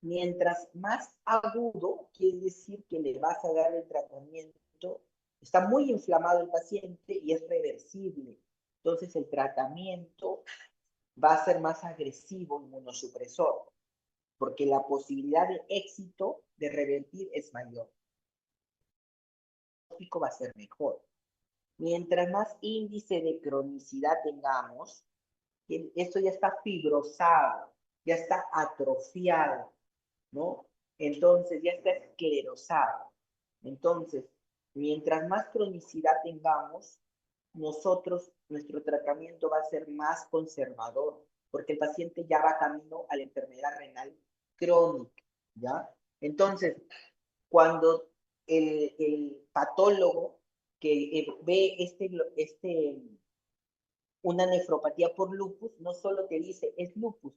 Mientras más agudo, quiere decir que le vas a dar el tratamiento, está muy inflamado el paciente y es reversible. Entonces el tratamiento va a ser más agresivo, inmunosupresor, porque la posibilidad de éxito de revertir es mayor. El diagnóstico va a ser mejor. Mientras más índice de cronicidad tengamos, esto ya está fibrosado, ya está atrofiado, ¿no? Entonces ya está esclerosado. Entonces, mientras más cronicidad tengamos, nuestro tratamiento va a ser más conservador, porque el paciente ya va camino a la enfermedad renal crónica, ¿ya? Entonces, cuando el patólogo que ve una nefropatía por lupus, no solo te dice es lupus,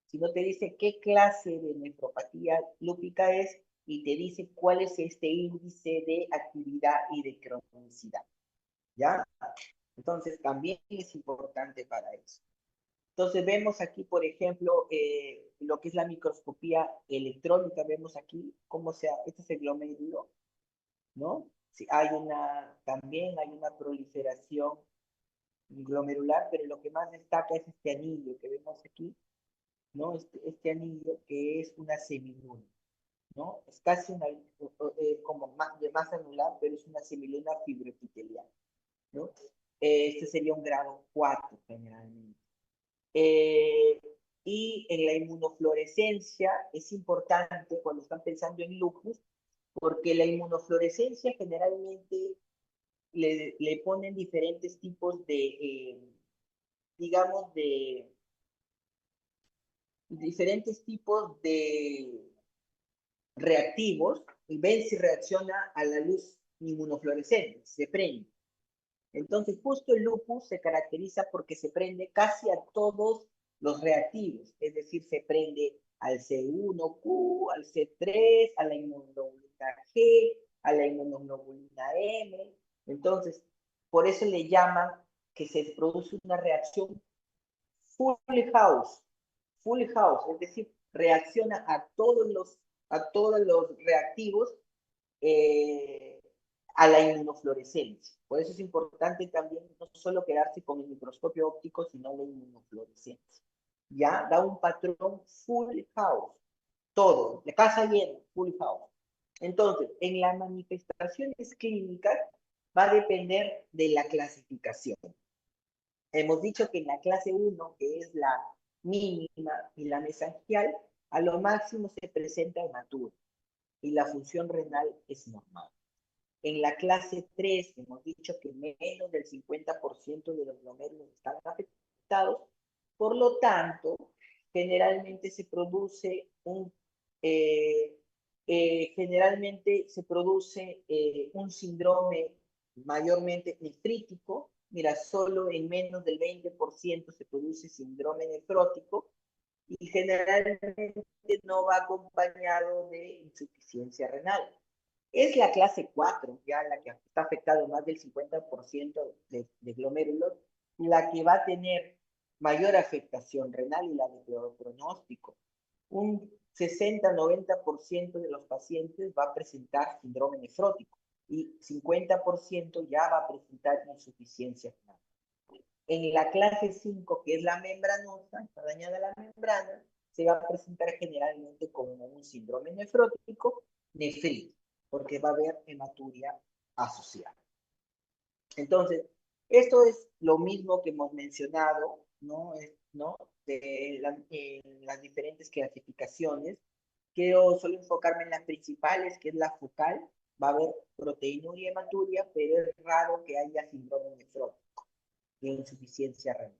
sino te dice qué clase de nefropatía lúpica es y te dice cuál es este índice de actividad y de cronicidad, ¿ya? Entonces, también es importante para eso. Entonces, vemos aquí, por ejemplo, lo que es la microscopía electrónica, vemos aquí cómo este es el glomérulo, ¿no? Sí, también hay una proliferación glomerular, pero lo que más destaca es este anillo que vemos aquí, ¿no? Este anillo que es una semiluna, ¿no? Es casi como de masa anular, pero es una semiluna fibroepitelial, ¿no? Este sería un grado 4 generalmente. Y en la inmunofluorescencia es importante cuando están pensando en lupus, porque la inmunofluorescencia generalmente le ponen diferentes tipos digamos, diferentes tipos de reactivos y ven si reacciona a la luz inmunofluorescente, se prende. Entonces, justo el lupus se caracteriza porque se prende casi a todos los reactivos, es decir, se prende al C1Q, al C3, a la inmunoglobulina G, a la inmunoglobulina M. Entonces, por eso le llaman que se produce una reacción full house, es decir, reacciona a todos los reactivos eh, a la inmunofluorescencia. Por eso es importante también no solo quedarse con el microscopio óptico, sino la inmunofluorescencia. Ya da un patrón full house, todo, la casa llena, full house. Entonces, en las manifestaciones clínicas va a depender de la clasificación. Hemos dicho que en la clase 1, que es la mínima y la mesangial, a lo máximo se presenta hematuria y la función renal es normal. En la clase 3 hemos dicho que menos del 50% de los glomérulos están afectados, por lo tanto, generalmente se produce un síndrome mayormente nefrítico. Mira, solo en menos del 20% se produce síndrome nefrótico y generalmente no va acompañado de insuficiencia renal. Es la clase 4, ya la que está afectado más del 50% de glomérulos, la que va a tener mayor afectación renal y la de peor pronóstico. Un 60-90% de los pacientes va a presentar síndrome nefrótico y 50% ya va a presentar insuficiencia renal. En la clase 5, que es la membranosa, está dañada la membrana, se va a presentar generalmente como un síndrome nefrótico, nefrítico, porque va a haber hematuria asociada. Entonces, esto es lo mismo que hemos mencionado, ¿no? De las diferentes clasificaciones. Quiero solo enfocarme en las principales, que es la focal. Va a haber proteinuria y hematuria, pero es raro que haya síndrome nefrótico de insuficiencia renal.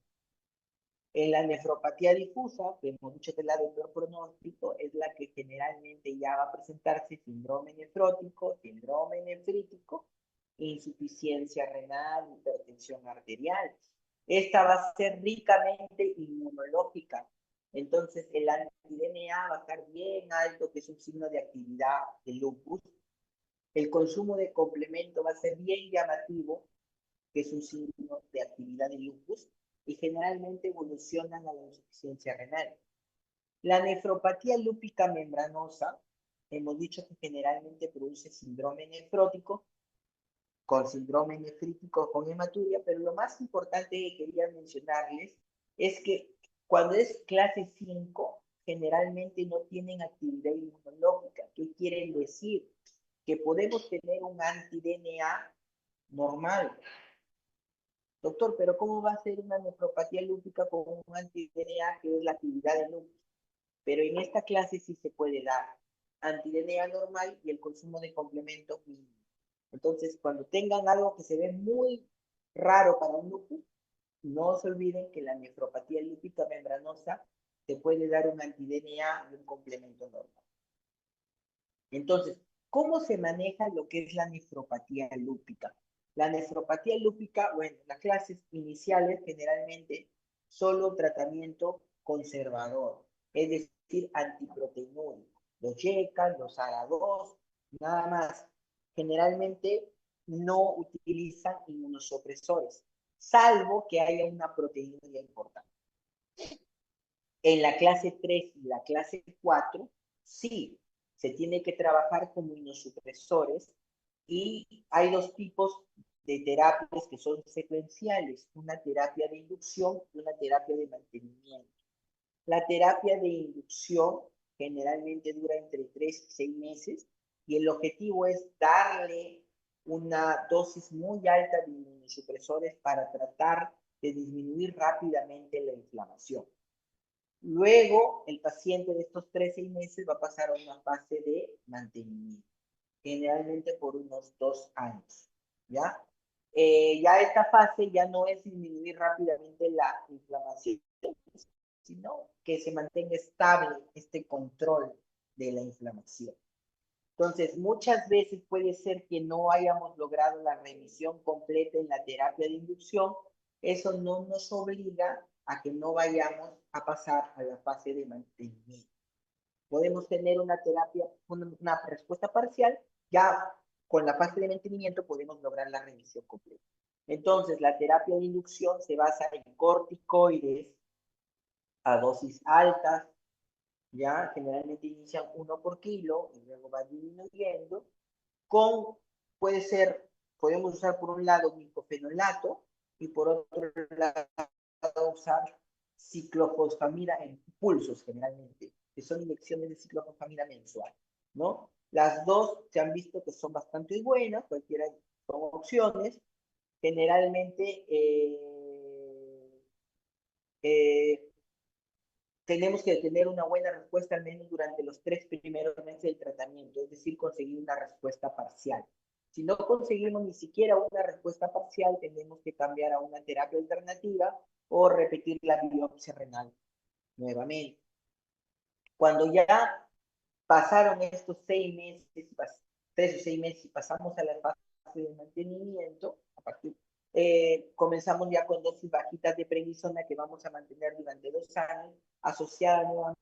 En la nefropatía difusa, que hemos dicho que es la de peor pronóstico, es la que generalmente ya va a presentarse síndrome nefrótico, síndrome nefrítico, insuficiencia renal, hipertensión arterial. Esta va a ser ricamente inmunológica. Entonces, el anti-DNA va a estar bien alto, que es un signo de actividad de lupus. El consumo de complemento va a ser bien llamativo, que es un signo de actividad de lupus. y generalmente evolucionan a la insuficiencia renal. La nefropatía lúpica membranosa, hemos dicho que generalmente produce síndrome nefrótico, con síndrome nefrítico, con hematuria, pero lo más importante que quería mencionarles es que cuando es clase 5, generalmente no tienen actividad inmunológica. ¿Qué quiere decir? Que podemos tener un anti-DNA normal. Doctor, pero ¿cómo va a ser una nefropatía lúpica con un anti-DNA que es la actividad de lupus? Pero en esta clase sí se puede dar anti-DNA normal y el consumo de complemento mínimo. Entonces, cuando tengan algo que se ve muy raro para un lupus, no se olviden que la nefropatía lúpica membranosa te puede dar un anti-DNA y un complemento normal. Entonces, ¿cómo se maneja lo que es la nefropatía lúpica? La nefropatía lúpica, bueno, las clases iniciales generalmente solo tratamiento conservador, es decir, antiproteinúrico. Los YECA, los ARA2, nada más. Generalmente no utilizan inmunosupresores, salvo que haya una proteinuria importante. En la clase 3 y la clase 4, sí, se tiene que trabajar con inmunosupresores y hay dos tipos de terapias que son secuenciales, una terapia de inducción y una terapia de mantenimiento. La terapia de inducción generalmente dura entre 3 y 6 meses y el objetivo es darle una dosis muy alta de inmunosupresores para tratar de disminuir rápidamente la inflamación. Luego, el paciente de estos 3 meses va a pasar a una fase de mantenimiento, generalmente por unos 2 años, ¿ya? Ya esta fase ya no es disminuir rápidamente la inflamación, sino que se mantenga estable este control de la inflamación. Entonces, muchas veces puede ser que no hayamos logrado la remisión completa en la terapia de inducción. Eso no nos obliga a que no vayamos a pasar a la fase de mantenimiento. Podemos tener una terapia, una respuesta parcial, ya con la fase de mantenimiento podemos lograr la remisión completa. Entonces, la terapia de inducción se basa en corticoides a dosis altas, ya generalmente inician 1 por kilo y luego va disminuyendo, puede ser, podemos usar por un lado micofenolato y por otro lado usar ciclofosfamida en pulsos generalmente, que son inyecciones de ciclofosfamida mensual, ¿no? Las dos se han visto que son bastante buenas, cualquiera son opciones, generalmente tenemos que tener una buena respuesta al menos durante los 3 primeros meses del tratamiento, es decir, conseguir una respuesta parcial. Si no conseguimos ni siquiera una respuesta parcial, tenemos que cambiar a una terapia alternativa o repetir la biopsia renal nuevamente. Cuando ya pasaron estos 6 meses, 3 o 6 meses y pasamos a la fase de mantenimiento, a partir comenzamos ya con dosis bajitas de prednisona que vamos a mantener durante 2 años, asociada nuevamente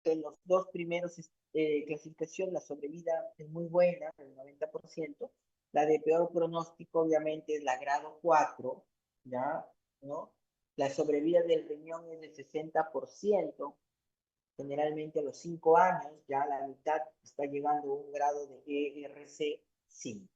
en los 2 primeros clasificación, la sobrevida es muy buena, el 90%. La de peor pronóstico, obviamente, es la grado 4, ¿ya? ¿No? La sobrevida del riñón es del 60%, generalmente a los 5 años, ya la mitad está llegando a un grado de ERC 5.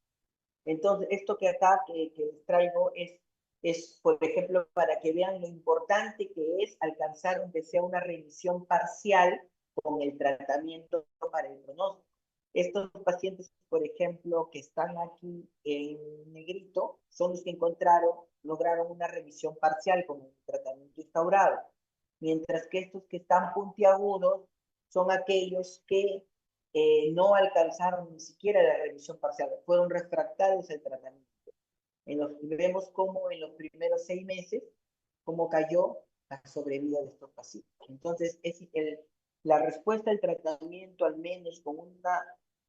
Entonces, esto que acá que les traigo es, por ejemplo, para que vean lo importante que es alcanzar, aunque sea una remisión parcial con el tratamiento para el pronóstico. Estos pacientes, por ejemplo, que están aquí en negrito, son los que lograron una remisión parcial con el tratamiento instaurado. Mientras que estos que están puntiagudos son aquellos que no alcanzaron ni siquiera la remisión parcial, fueron refractarios al tratamiento. Vemos cómo en los primeros 6 meses, cómo cayó la sobrevida de estos pacientes. Entonces, la respuesta al tratamiento, al menos con una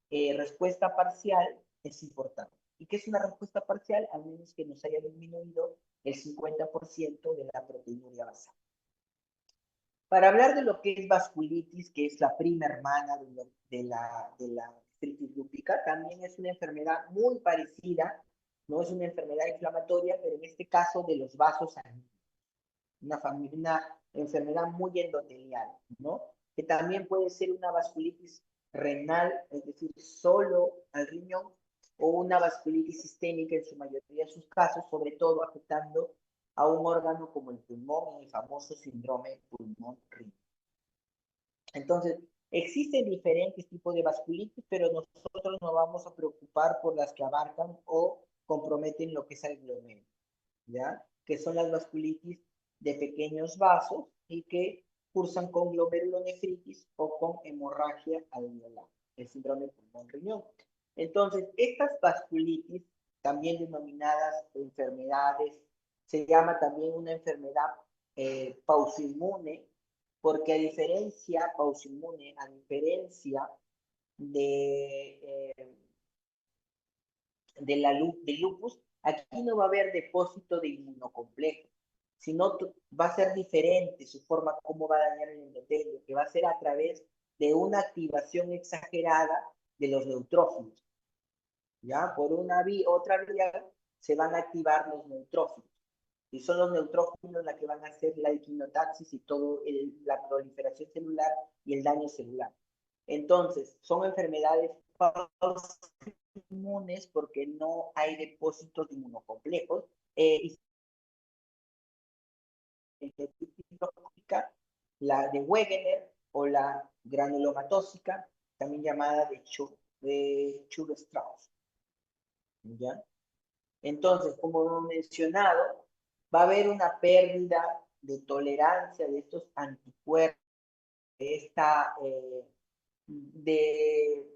respuesta parcial, es importante. ¿Y qué es una respuesta parcial? Al menos que nos haya disminuido el 50% de la proteinuria basal. Para hablar de lo que es vasculitis, que es la prima hermana de la gastritis lúpica, también es una enfermedad muy parecida, no es una enfermedad inflamatoria, pero en este caso de los vasos sanguíneos. Una enfermedad muy endotelial, ¿no? Que también puede ser una vasculitis renal, es decir, solo al riñón, o una vasculitis sistémica en su mayoría de sus casos, sobre todo afectando a un órgano como el pulmón, el famoso síndrome pulmón-riñón. Entonces, existen diferentes tipos de vasculitis, pero nosotros nos vamos a preocupar por las que abarcan o comprometen lo que es el glomérulo, ¿ya? Que son las vasculitis de pequeños vasos y que cursan con glomerulonefritis o con hemorragia alveolar, el síndrome pulmón-riñón. Entonces, estas vasculitis, también denominadas enfermedades, se llama también una enfermedad pausoinmune, porque a diferencia del lupus, aquí no va a haber depósito de inmunocomplejo, sino va a ser diferente su forma, cómo va a dañar el endotelio, que va a ser a través de una activación exagerada de los neutrófilos. ¿Ya? Por otra vía se van a activar los neutrófilos. Y son los neutrófilos los que van a hacer la equinotaxis y toda la proliferación celular y el daño celular. Entonces, son enfermedades inmunes porque no hay depósitos de inmunocomplejos. La de Wegener o la granulomatóxica, también llamada de Churg-Strauss. ¿Ya? Entonces, como hemos mencionado, va a haber una pérdida de tolerancia de estos anticuerpos, de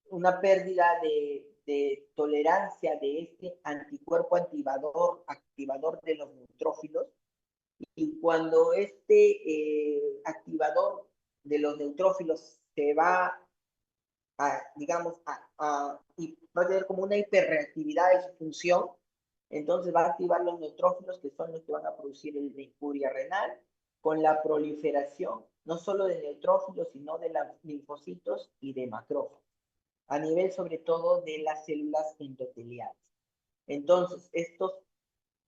una pérdida de tolerancia de este anticuerpo activador de los neutrófilos. Y cuando este activador de los neutrófilos se va digamos, y va a tener como una hiperreactividad de su función, entonces va a activar los neutrófilos, que son los que van a producir la injuria renal, con la proliferación no solo de neutrófilos, sino de los linfocitos y de macrófagos, a nivel sobre todo de las células endoteliales. Entonces, estos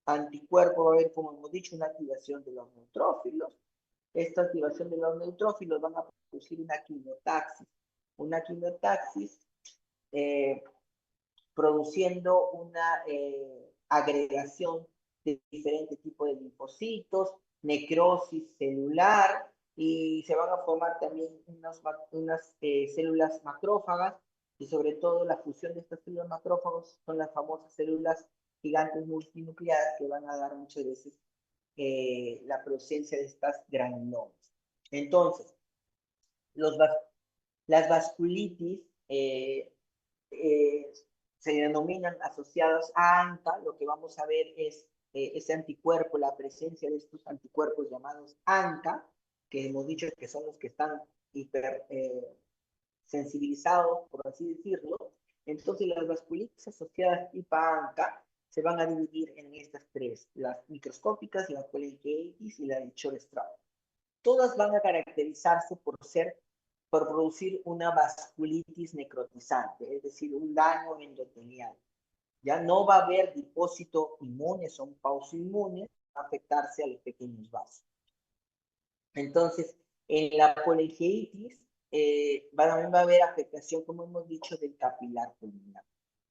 anticuerpos va a haber, como hemos dicho, una activación de los neutrófilos. Esta activación de los neutrófilos van a producir una quimiotaxis produciendo una agregación de diferentes tipos de linfocitos, necrosis celular, y se van a formar también unas células macrófagas, y sobre todo la fusión de estas células macrófagos son las famosas células gigantes multinucleadas que van a dar muchas veces la presencia de estas granulomas. Entonces, las vasculitis se denominan asociadas a ANCA. Lo que vamos a ver es ese anticuerpo, la presencia de estos anticuerpos llamados ANCA, que hemos dicho que son los que están sensibilizados, por así decirlo. Entonces, las vasculitis asociadas tipo ANCA se van a dividir en estas tres: las microscópicas, la colegiitis y la de Churg-Strauss. Todas van a caracterizarse por producir una vasculitis necrotizante, es decir, un daño endotelial. Ya no va a haber depósito inmune, son pausoinmunes, va a afectarse a los pequeños vasos. Entonces, en la colegiitis también va a haber afectación, como hemos dicho, del capilar pulmonar.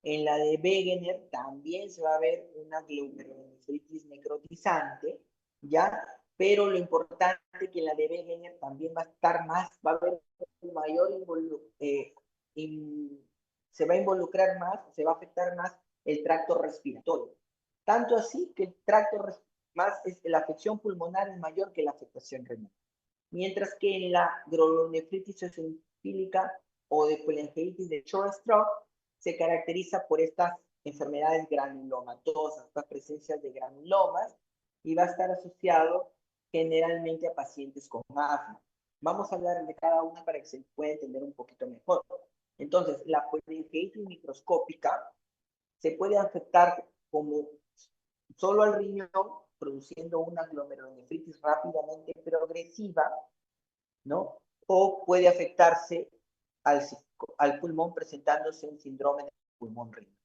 En la de Wegener también se va a ver una glomerulonefritis necrotizante, ¿ya? Pero lo importante es que en la de Wegener también va a haber un mayor se va a involucrar más, se va a afectar más el tracto respiratorio. Tanto así que el tracto la afección pulmonar es mayor que la afectación renal. Mientras que en la glomerulonefritis eosinofílica o de colegiitis de Churg-Strauss se caracteriza por estas enfermedades granulomatosas, estas presencias de granulomas, y va a estar asociado generalmente a pacientes con asma. Vamos a hablar de cada una para que se pueda entender un poquito mejor. Entonces, la meningitis microscópica se puede afectar como solo al riñón, produciendo una glomerulonefritis rápidamente progresiva, ¿no? O puede afectarse al pulmón presentándose un síndrome de pulmón-riñón.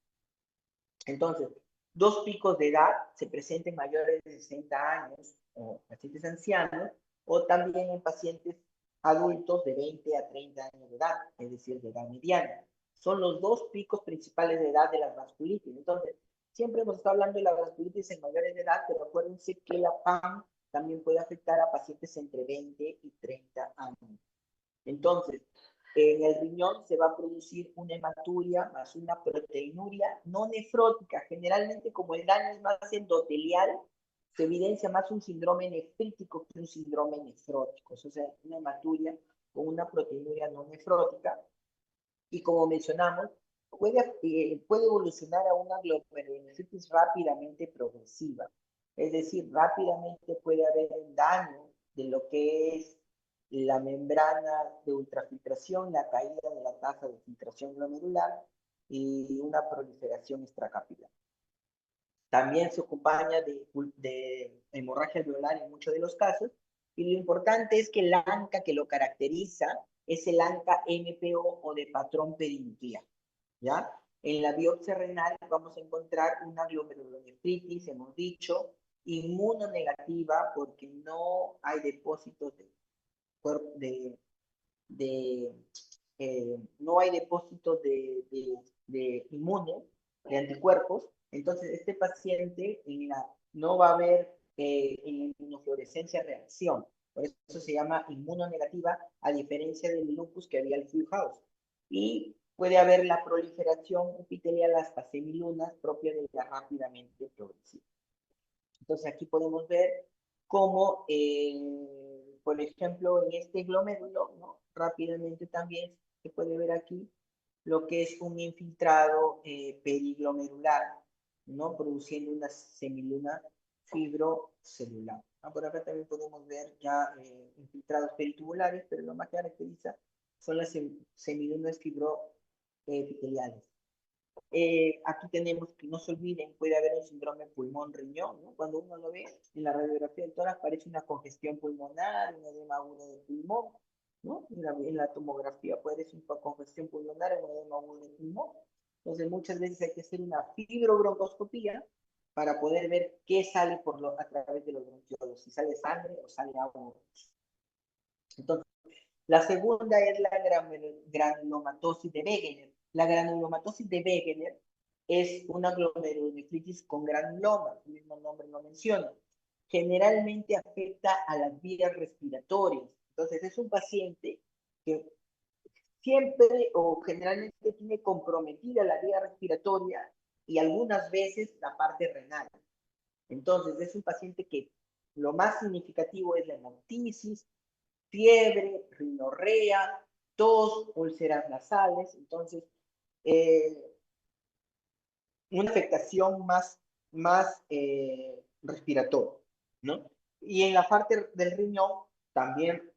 Entonces, dos picos de edad se presentan en mayores de 60 años, o pacientes ancianos, o también en pacientes adultos de 20 a 30 años de edad, es decir, de edad mediana. Son los dos picos principales de edad de las vasculitis. Entonces, siempre hemos estado hablando de la vasculitis en mayores de edad, pero acuérdense que la PAM también puede afectar a pacientes entre 20 y 30 años. Entonces, en el riñón se va a producir una hematuria más una proteinuria no nefrótica. Generalmente, como el daño es más endotelial, se evidencia más un síndrome nefrítico que un síndrome nefrótico. O sea, una hematuria con una proteinuria no nefrótica. Y como mencionamos, puede evolucionar a una glomerulonefritis rápidamente progresiva. Es decir, rápidamente puede haber un daño de lo que es la membrana de ultrafiltración, la caída de la tasa de filtración glomerular y una proliferación extracapilar. También se acompaña de hemorragia alveolar en muchos de los casos, y lo importante es que el ANCA que lo caracteriza es el ANCA MPO o de patrón perinuclear, ¿ya? En la biopsia renal vamos a encontrar una glomerulonefritis, hemos dicho, inmunonegativa porque no hay depósitos no hay depósitos de inmune, de anticuerpos. Entonces, este paciente no va a haber en inmunofluorescencia reacción. Por eso se llama inmunonegativa, a diferencia del lupus que había el Full House. Y puede haber la proliferación epitelial hasta semilunas propia de la rápidamente progresiva. Entonces, aquí podemos ver cómo, por ejemplo, en este glomérulo, ¿no? Rápidamente también se puede ver aquí lo que es un infiltrado periglomerular, ¿no? Produciendo una semiluna fibrocelular. Por acá también podemos ver ya infiltrados peritubulares, pero lo más que caracteriza son las semilunas fibroepiteliales. Aquí tenemos que no se olviden, puede haber un síndrome pulmón-riñón, ¿no? Cuando uno lo ve en la radiografía del tórax parece una congestión pulmonar, un edema agudo del pulmón, ¿no? En la tomografía puede ser una congestión pulmonar, un edema agudo del pulmón. Entonces muchas veces hay que hacer una fibrobroncoscopía para poder ver qué sale a través de los bronquiolos, si sale sangre o sale agua. Entonces, la segunda es la granulomatosis de Wegener. La granulomatosis de Wegener es una glomerulonefritis con granuloma, el mismo nombre lo menciona. Generalmente afecta a las vías respiratorias. Entonces, es un paciente que siempre o generalmente tiene comprometida la vía respiratoria y algunas veces la parte renal. Entonces, es un paciente que lo más significativo es la hemoptisis, fiebre, rinorrea, tos, úlceras nasales. Entonces, una afectación más respiratoria, ¿no? Y en la parte del riñón también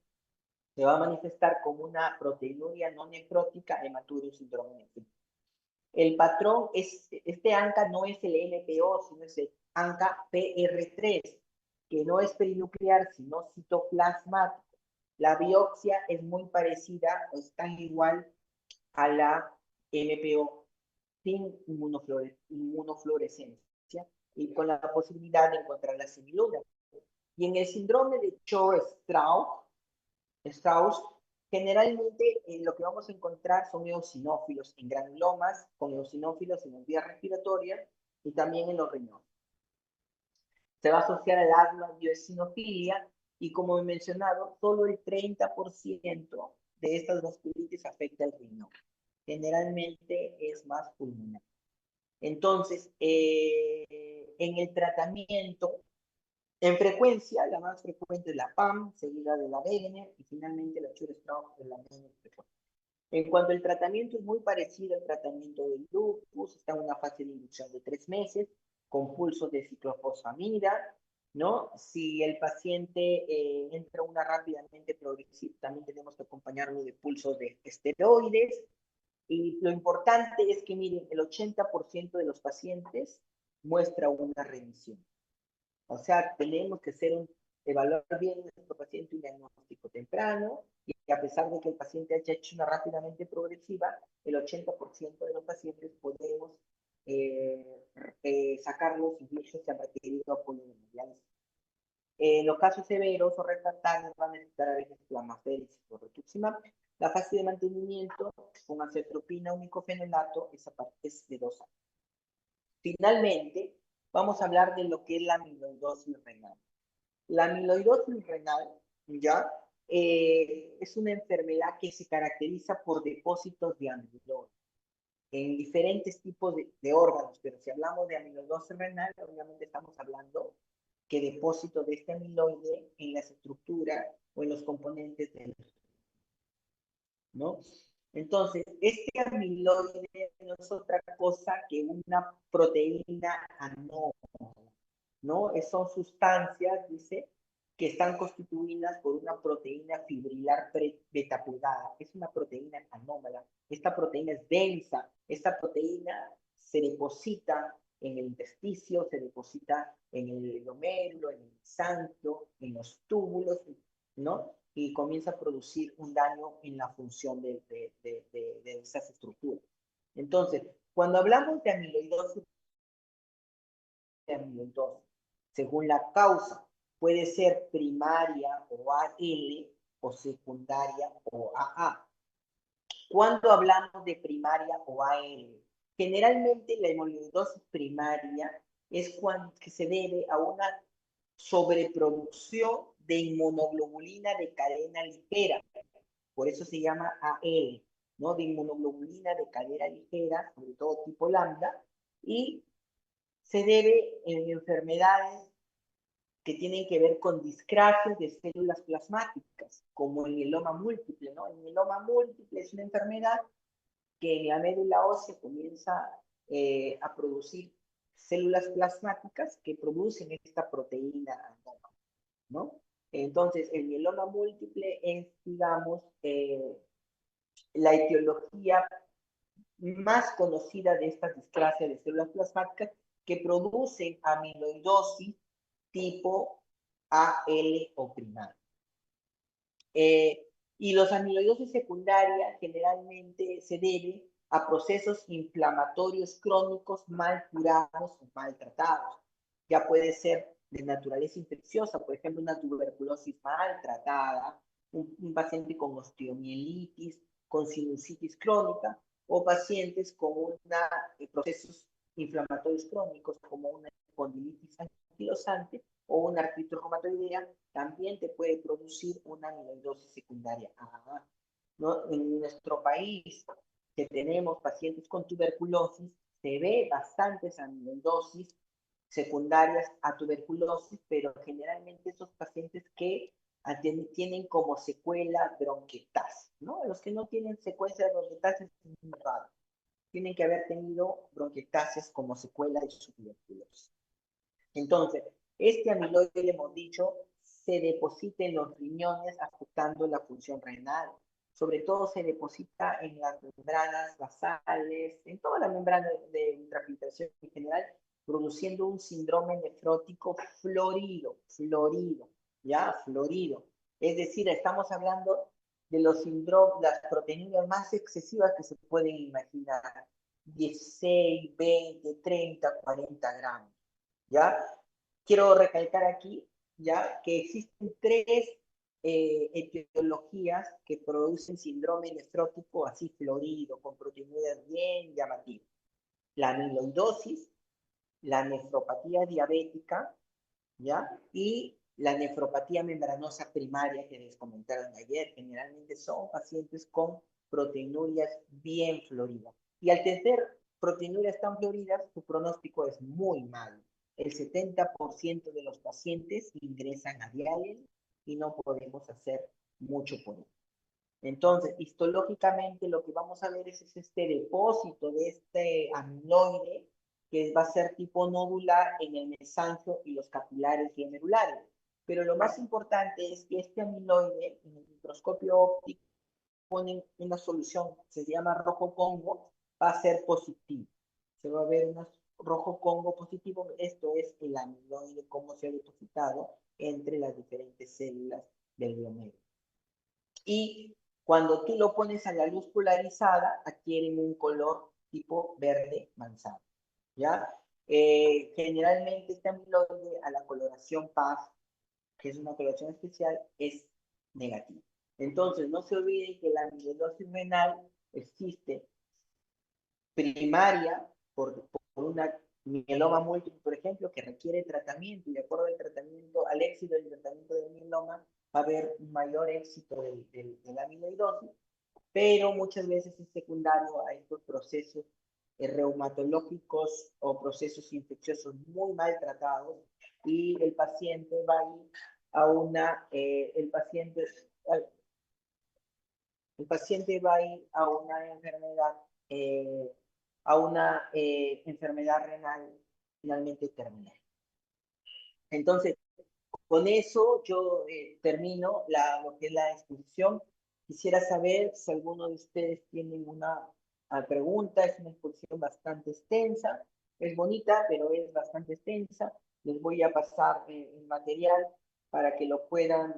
se va a manifestar como una proteinuria no necrótica, hematuria y síndrome nefrítico. El patrón este ANCA no es el MPO, sino es el ANCA PR3, que no es perinuclear, sino citoplasmático. La biopsia es muy parecida o es tan igual a la MPO sin inmunofluorescencia y con la posibilidad de encontrar la semiluna. Y en el síndrome de Strauss, generalmente lo que vamos a encontrar son eosinófilos en granulomas, con eosinófilos en las vías respiratorias y también en los riñones. Se va a asociar al asma y eosinofilia y como he mencionado, solo el 30% de estas vasculitis afecta el riñón. Generalmente es más pulmonar. Entonces, en el tratamiento, en frecuencia, la más frecuente es la PAM, seguida de la Wegener y finalmente la Church-Strauss es la menos frecuente. En cuanto al tratamiento, es muy parecido al tratamiento del lupus, está en una fase de inducción de 3 meses, con pulsos de ciclofosfamida, ¿no? Si el paciente entra una rápidamente progresiva, también tenemos que acompañarlo de pulsos de esteroides, Y lo importante es que, miren, el 80% de los pacientes muestra una remisión. O sea, tenemos que evaluar bien a nuestro paciente un diagnóstico temprano y a pesar de que el paciente haya hecho una rápidamente progresiva, el 80% de los pacientes podemos sacarlos incluso si han requerido apoyo de hemodiálisis. En los casos severos o refractarios van a necesitar a veces plasmaféresis o rituximab. La fase de mantenimiento con acetropina o micofenolato es de 2 años. Finalmente, vamos a hablar de lo que es la amiloidosis renal. La amiloidosis renal, ¿ya? Es una enfermedad que se caracteriza por depósitos de amiloide en diferentes tipos de órganos, pero si hablamos de amiloidosis renal, obviamente estamos hablando que depósito de este amiloide en las estructuras o en los componentes del, ¿no? Entonces, este amiloide no es otra cosa que una proteína anómala, ¿no? Son sustancias, dice, que están constituidas por una proteína fibrilar beta plegada. Es una proteína anómala. Esta proteína es densa. Esta proteína se deposita en el intersticio, se deposita en el glomérulo, en el mesanquio, en los túbulos, ¿no? Y comienza a producir un daño en la función de esas estructuras. Entonces, cuando hablamos de amiloidosis, según la causa, puede ser primaria o AL o secundaria o AA. Cuando hablamos de primaria o AL, generalmente la amiloidosis primaria es que se debe a una sobreproducción de inmunoglobulina de cadena ligera. Por eso se llama AL, ¿no? De inmunoglobulina de cadena ligera, sobre todo tipo lambda, y se debe en enfermedades que tienen que ver con discrasias de células plasmáticas, como el mieloma múltiple, ¿no? El mieloma múltiple es una enfermedad que en la médula ósea comienza a producir células plasmáticas que producen esta proteína anómala, ¿no? Entonces, el mieloma múltiple es, digamos, la etiología más conocida de estas discrasias de células plasmáticas que producen amiloidosis tipo AL o primaria. Y los amiloidosis secundarias generalmente se deben a procesos inflamatorios crónicos mal curados o mal tratados. Ya puede ser de naturaleza infecciosa, por ejemplo, una tuberculosis mal tratada, un paciente con osteomielitis, con sinusitis crónica, o pacientes con procesos inflamatorios crónicos como una espondilitis anquilosante o una artritis reumatoidea, también te puede producir una amiloidosis secundaria. ¿No? En nuestro país, que tenemos pacientes con tuberculosis, se ve bastantes amiloidosis secundarias a tuberculosis, pero generalmente esos pacientes que tienen como secuela bronquiectasis, ¿no? Los que no tienen secuencia de bronquiectasis es muy raro. Tienen que haber tenido bronquiectasis como secuela de su tuberculosis. Entonces, este amiloide, hemos dicho, se deposita en los riñones afectando la función renal. Sobre todo se deposita en las membranas basales, en toda la membrana de ultrafiltración en general, produciendo un síndrome nefrótico florido, ¿ya? Florido. Es decir, estamos hablando de las proteínas más excesivas que se pueden imaginar. 16, 20, 30, 40 gramos. ¿Ya? Quiero recalcar aquí, ¿ya? Que existen 3 etiologías que producen síndrome nefrótico así florido, con proteinuras bien llamativas. La amiloidosis, la nefropatía diabética, ¿ya? Y la nefropatía membranosa primaria que les comentaron ayer. Generalmente son pacientes con proteinurias bien floridas. Y al tener proteinurias tan floridas, su pronóstico es muy malo. El 70% de los pacientes ingresan a diálisis y no podemos hacer mucho por ello. Entonces, histológicamente lo que vamos a ver es este depósito de este amiloide que va a ser tipo nodular en el mesanquio y los capilares glomerulares. Pero lo más importante es que este amiloide en el microscopio óptico ponen una solución, se llama rojo Congo, va a ser positivo. Se va a ver un rojo Congo positivo, esto es el amiloide, cómo se ha depositado entre las diferentes células del glomérulo. Y cuando tú lo pones a la luz polarizada, adquieren un color tipo verde manzana, ¿ya? Generalmente este amiloide a la coloración PAS, que es una coloración especial, es negativa. Entonces, no se olviden que la amiloidosis renal existe primaria por una mieloma múltiple, por ejemplo, que requiere tratamiento, y de acuerdo al tratamiento, al éxito del tratamiento del mieloma, va a haber un mayor éxito de la amiloidosis, pero muchas veces es secundario a estos procesos reumatológicos o procesos infecciosos muy mal tratados, y el paciente va a ir a una, el paciente va a ir a una enfermedad, enfermedad renal finalmente terminal. Entonces, con eso yo termino lo que es la exposición. Quisiera saber si alguno de ustedes tiene una pregunta. Es una exposición bastante extensa. Es bonita, pero es bastante extensa. Les voy a pasar el material para que lo puedan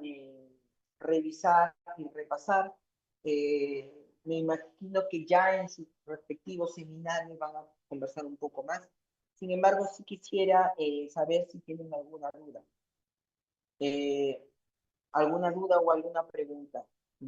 revisar y repasar. Me imagino que ya en sus respectivos seminarios van a conversar un poco más. Sin embargo, sí quisiera saber si tienen alguna duda. ¿Alguna duda o alguna pregunta?